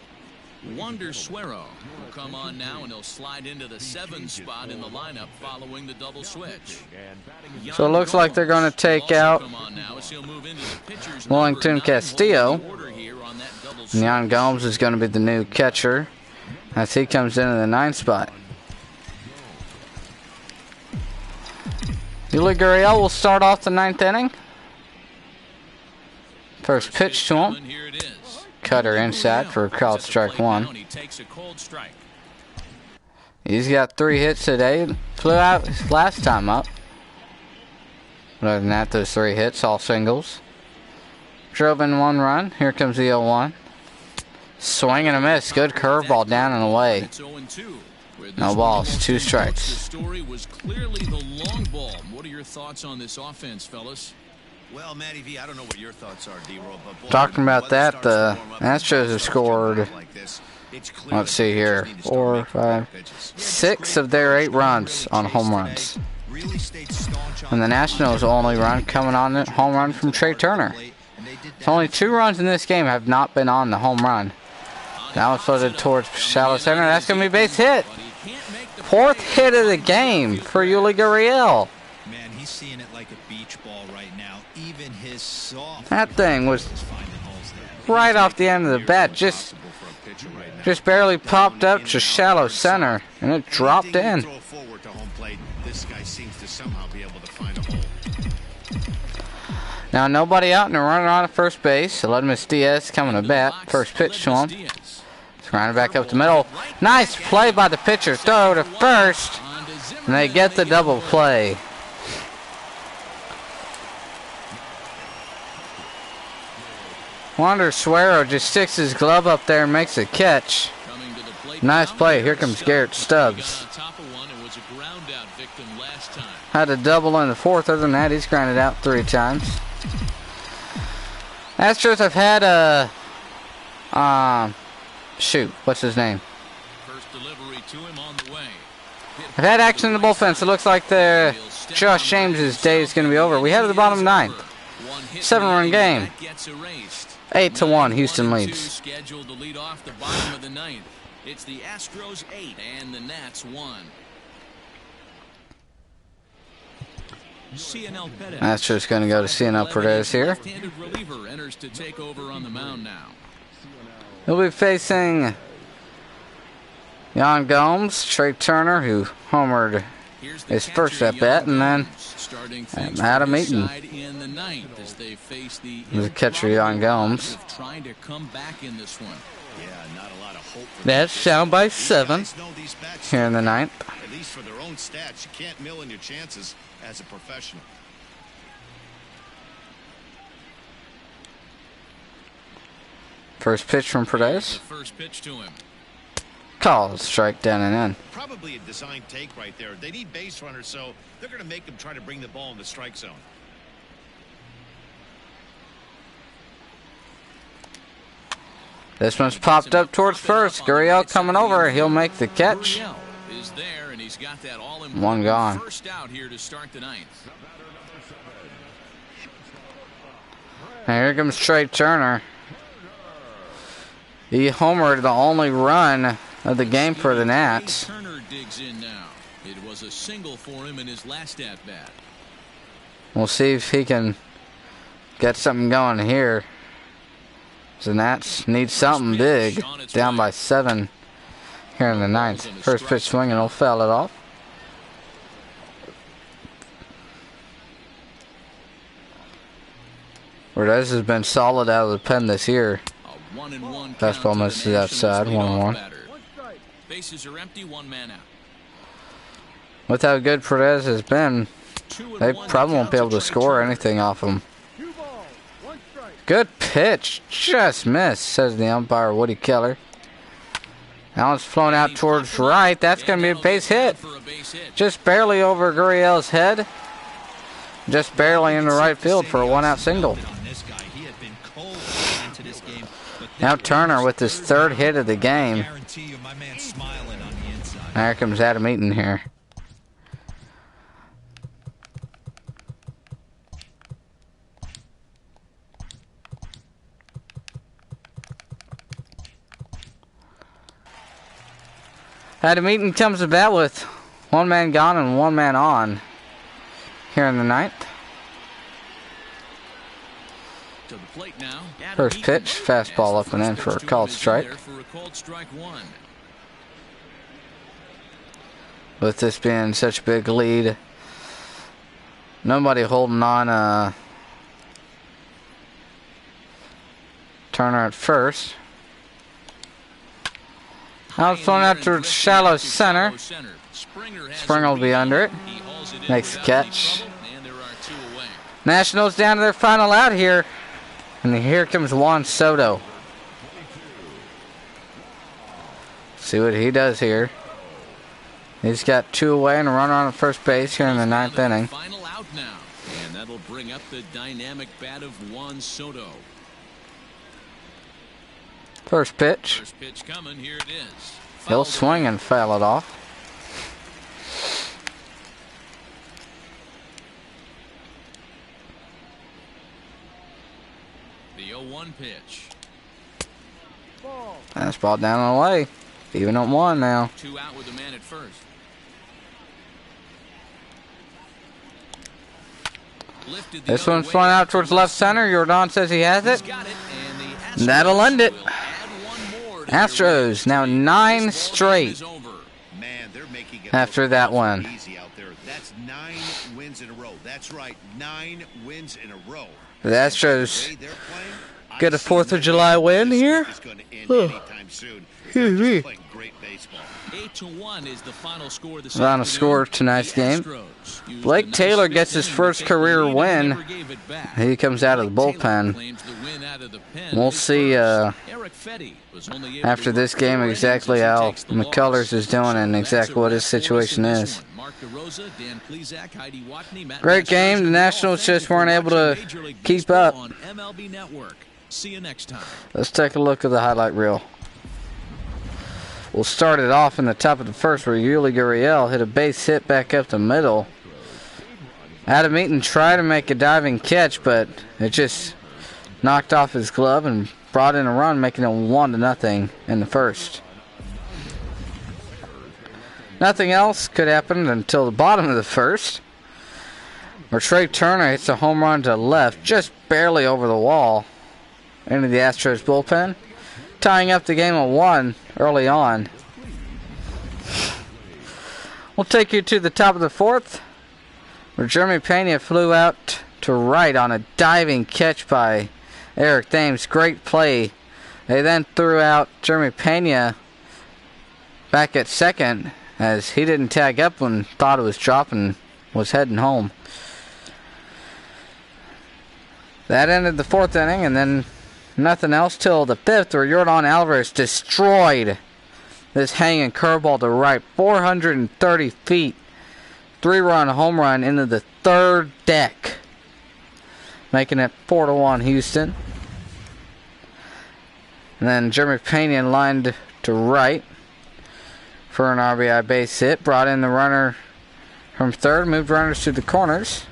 S2: Wander Suero will come on now, and he'll slide into the 7 spot in the lineup following the double switch.
S1: So it looks like they're going to take out Wellington Castillo. And Yan Gomes is going to be the new catcher as he comes into the 9 spot. Yuli Gurriel will start off the 9th inning. First pitch to him. Cutter inside for a called strike 1. He's got 3 hits today. Flew out his last time up. Other than that, those 3 hits, all singles. Drove in 1 run. Here comes the 0-1. Swing and a miss. Good curveball down and away. No balls, 2 strikes.
S2: The story was clearly the long ball. What are your thoughts on this offense, fellas?
S3: Well, Matty V, I don't know what your thoughts are, D-Roll, but boy,
S1: Talking about that, the Astros have scored, let's see here, 4, 5, 6 of their 8 runs on home runs. And the Nationals' only run coming on the home run from Trey Turner. Only 2 runs in this game have not been on the home run. Now it's floated towards shallow center. That's going to be a base hit. 4th hit of the game for Yuli Gurriel.
S4: Man, he's seeing it like a beach ball right now. Even his soft.
S1: That thing was right off the end of the bat, just barely popped up to shallow center, and it dropped in. Now nobody out and a runner on at first base. Aledmus Diaz coming to bat. First pitch to him. Grounded back up the middle. Nice play by the pitcher. Throw to first, and they get the double play. Wander Suero just sticks his glove up there and makes a catch. Nice play. Here comes Garrett Stubbs. Had a double in the 4th. Other than that, he's grounded out 3 times. Astros have had a shoot, what's his name? I've had action in the bullpen, so it looks like the Josh James's day is going to be over. We head to the bottom of the 9th. 7-run game. 8-1, Houston leads.
S2: Scheduled to lead off the bottom of the 9th. It's the Astros 8 and the Nats 1.
S1: Astros going to go to CNL Perez here.
S2: Enters to take over on the mound now.
S1: He'll be facing Yan Gomes, Trey Turner, who homered his first at bat, and then Adam Eaton. The catcher, Yan Gomes. That's down by 7 here in the 9th.
S3: At least for their own stats, you can't mill in your chances as a professional.
S1: First pitch from Perez.
S2: First pitch to him.
S1: Call, strike down and in.
S3: Probably a design take right there. They need base runners, so they're going to make them try to bring the ball in the strike zone.
S1: This one's popped up towards first. Gurriel coming over. He'll make the catch. One gone.
S2: First out here to start the 9th.
S1: And here comes Trey Turner. He homered the only run of the game for the Nats.
S2: Turner digs in now. It was a single for him in his last at bat.
S1: We'll see if he can get something going here. The Nats need something big. Down by 7 here in the 9th. First pitch swing and he'll foul it off. Cortez has been solid out of the pen this year. Fastball misses outside, 1-1.
S2: Bases are empty, 1 man out.
S1: With how good Cortez has been, they probably won't be able to score anything off him. Good pitch, just missed, says the umpire Woody Keller. Now it's flown out towards right. That's going to be a base hit. Just barely over Gurriel's head. Just barely in the right field for a 1-out single. Now Turner with his 3rd hit of the game. There comes Adam Eaton here. Adam Eaton comes to bat with 1 man gone and 1 man on here in the 9th.
S2: To the plate now.
S1: First pitch, fastball up and in for a called strike. With this being such a big lead Nobody holding on Turner at first. Now it's thrown out to shallow center. Springer will be under it. Makes the catch. Nationals down to their final out here. And here comes Juan Soto. See what he does here. He's got 2 away and a runner on first base here in the 9th inning.
S2: Final out now. And that'll bring up the dynamic bat of Juan Soto.
S1: First pitch.
S2: First pitch coming. Here it is.
S1: He'll swing and foul it off.
S2: The 0-1 pitch.
S1: That's ball down and away. Even at 1 now.
S2: 2 out with the man at first.
S1: This one's flying out towards left center. Jordan says he has it. And that'll end it. Astros now 9 straight after that one.
S3: That's 9 wins in a row. That's right, 9 wins in a row.
S1: The Astros get a 4th of July win here. Excuse me.
S2: 8-1 is the final score this
S1: Final score of tonight's game. Blake Taylor gets his first career win. He comes out of the bullpen. We'll see after this game exactly how McCullers is doing and exactly what his situation is. Great game. The Nationals just weren't able to keep up. Let's take a look at the highlight reel. We'll start it off in the top of the first where Yuli Gurriel hit a base hit back up the middle. Adam Eaton tried to make a diving catch, but it just knocked off his glove and brought in a run, making it 1-0 in the first. Nothing else could happen until the bottom of the first, where Trey Turner hits a home run to left, just barely over the wall, into the Astros bullpen, tying up the game at 1 early on. We'll take you to the top of the 4th, where Jeremy Pena flew out to right on a diving catch by Eric Thames. Great play. They then threw out Jeremy Pena back at second, as he didn't tag up when thought it was dropping, was heading home. That ended the 4th inning, and then nothing else till the 5th, where Yordan Alvarez destroyed this hanging curveball to right, 430 feet, 3-run home run into the 3rd deck, making it 4-1 Houston. And then Jeremy Pena lined to right for an RBI base hit, brought in the runner from third, moved runners to the corners.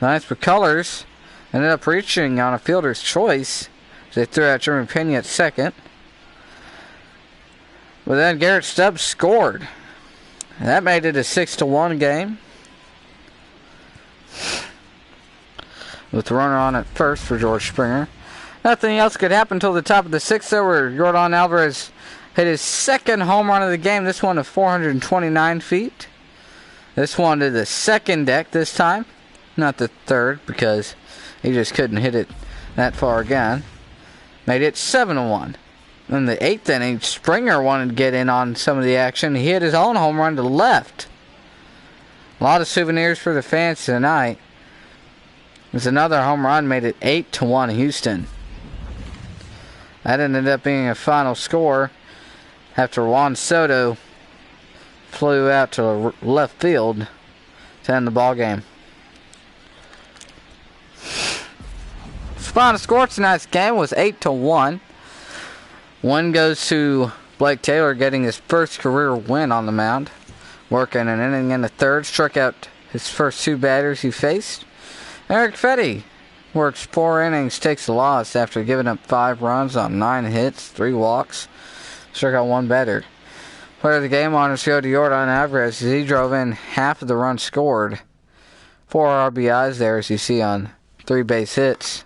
S1: Nice McCullers ended up reaching on a fielder's choice. They threw out Jeremy Pena at second. But then Garrett Stubbs scored. And that made it a 6-1 game, with the runner on at first for George Springer. Nothing else could happen until the top of the 6th, though, where Yordan Alvarez hit his 2nd home run of the game. This one to 429 feet. This one to the 2nd deck this time, not the 3rd, because he just couldn't hit it that far again. Made it 7-1. In the 8th inning, Springer wanted to get in on some of the action. He hit his own home run to left. A lot of souvenirs for the fans tonight. There's another home run, made it 8-1 Houston. That ended up being a final score after Juan Soto flew out to left field to end the ball game. Final score tonight's game was 8-1. One goes to Blake Taylor, getting his first career win on the mound, working an inning in the 3rd, struck out his first 2 batters he faced. Eric Fetty works 4 innings, takes a loss after giving up 5 runs on 9 hits, 3 walks, struck out 1 batter. Player of the game honors go to Yordan Alvarez as he drove in half of the runs scored. 4 RBIs there, as you see, on 3 base hits.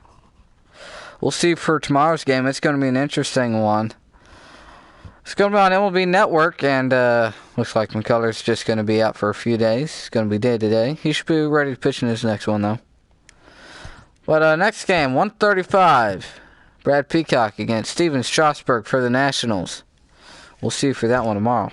S1: We'll see for tomorrow's game. It's going to be an interesting one. It's going to be on MLB Network, and Looks like McCullers just going to be out for a few days. It's going to be day-to-day. He should be ready to pitch in his next one, though. But next game, 135. Brad Peacock against Steven Strasburg for the Nationals. We'll see you for that one tomorrow.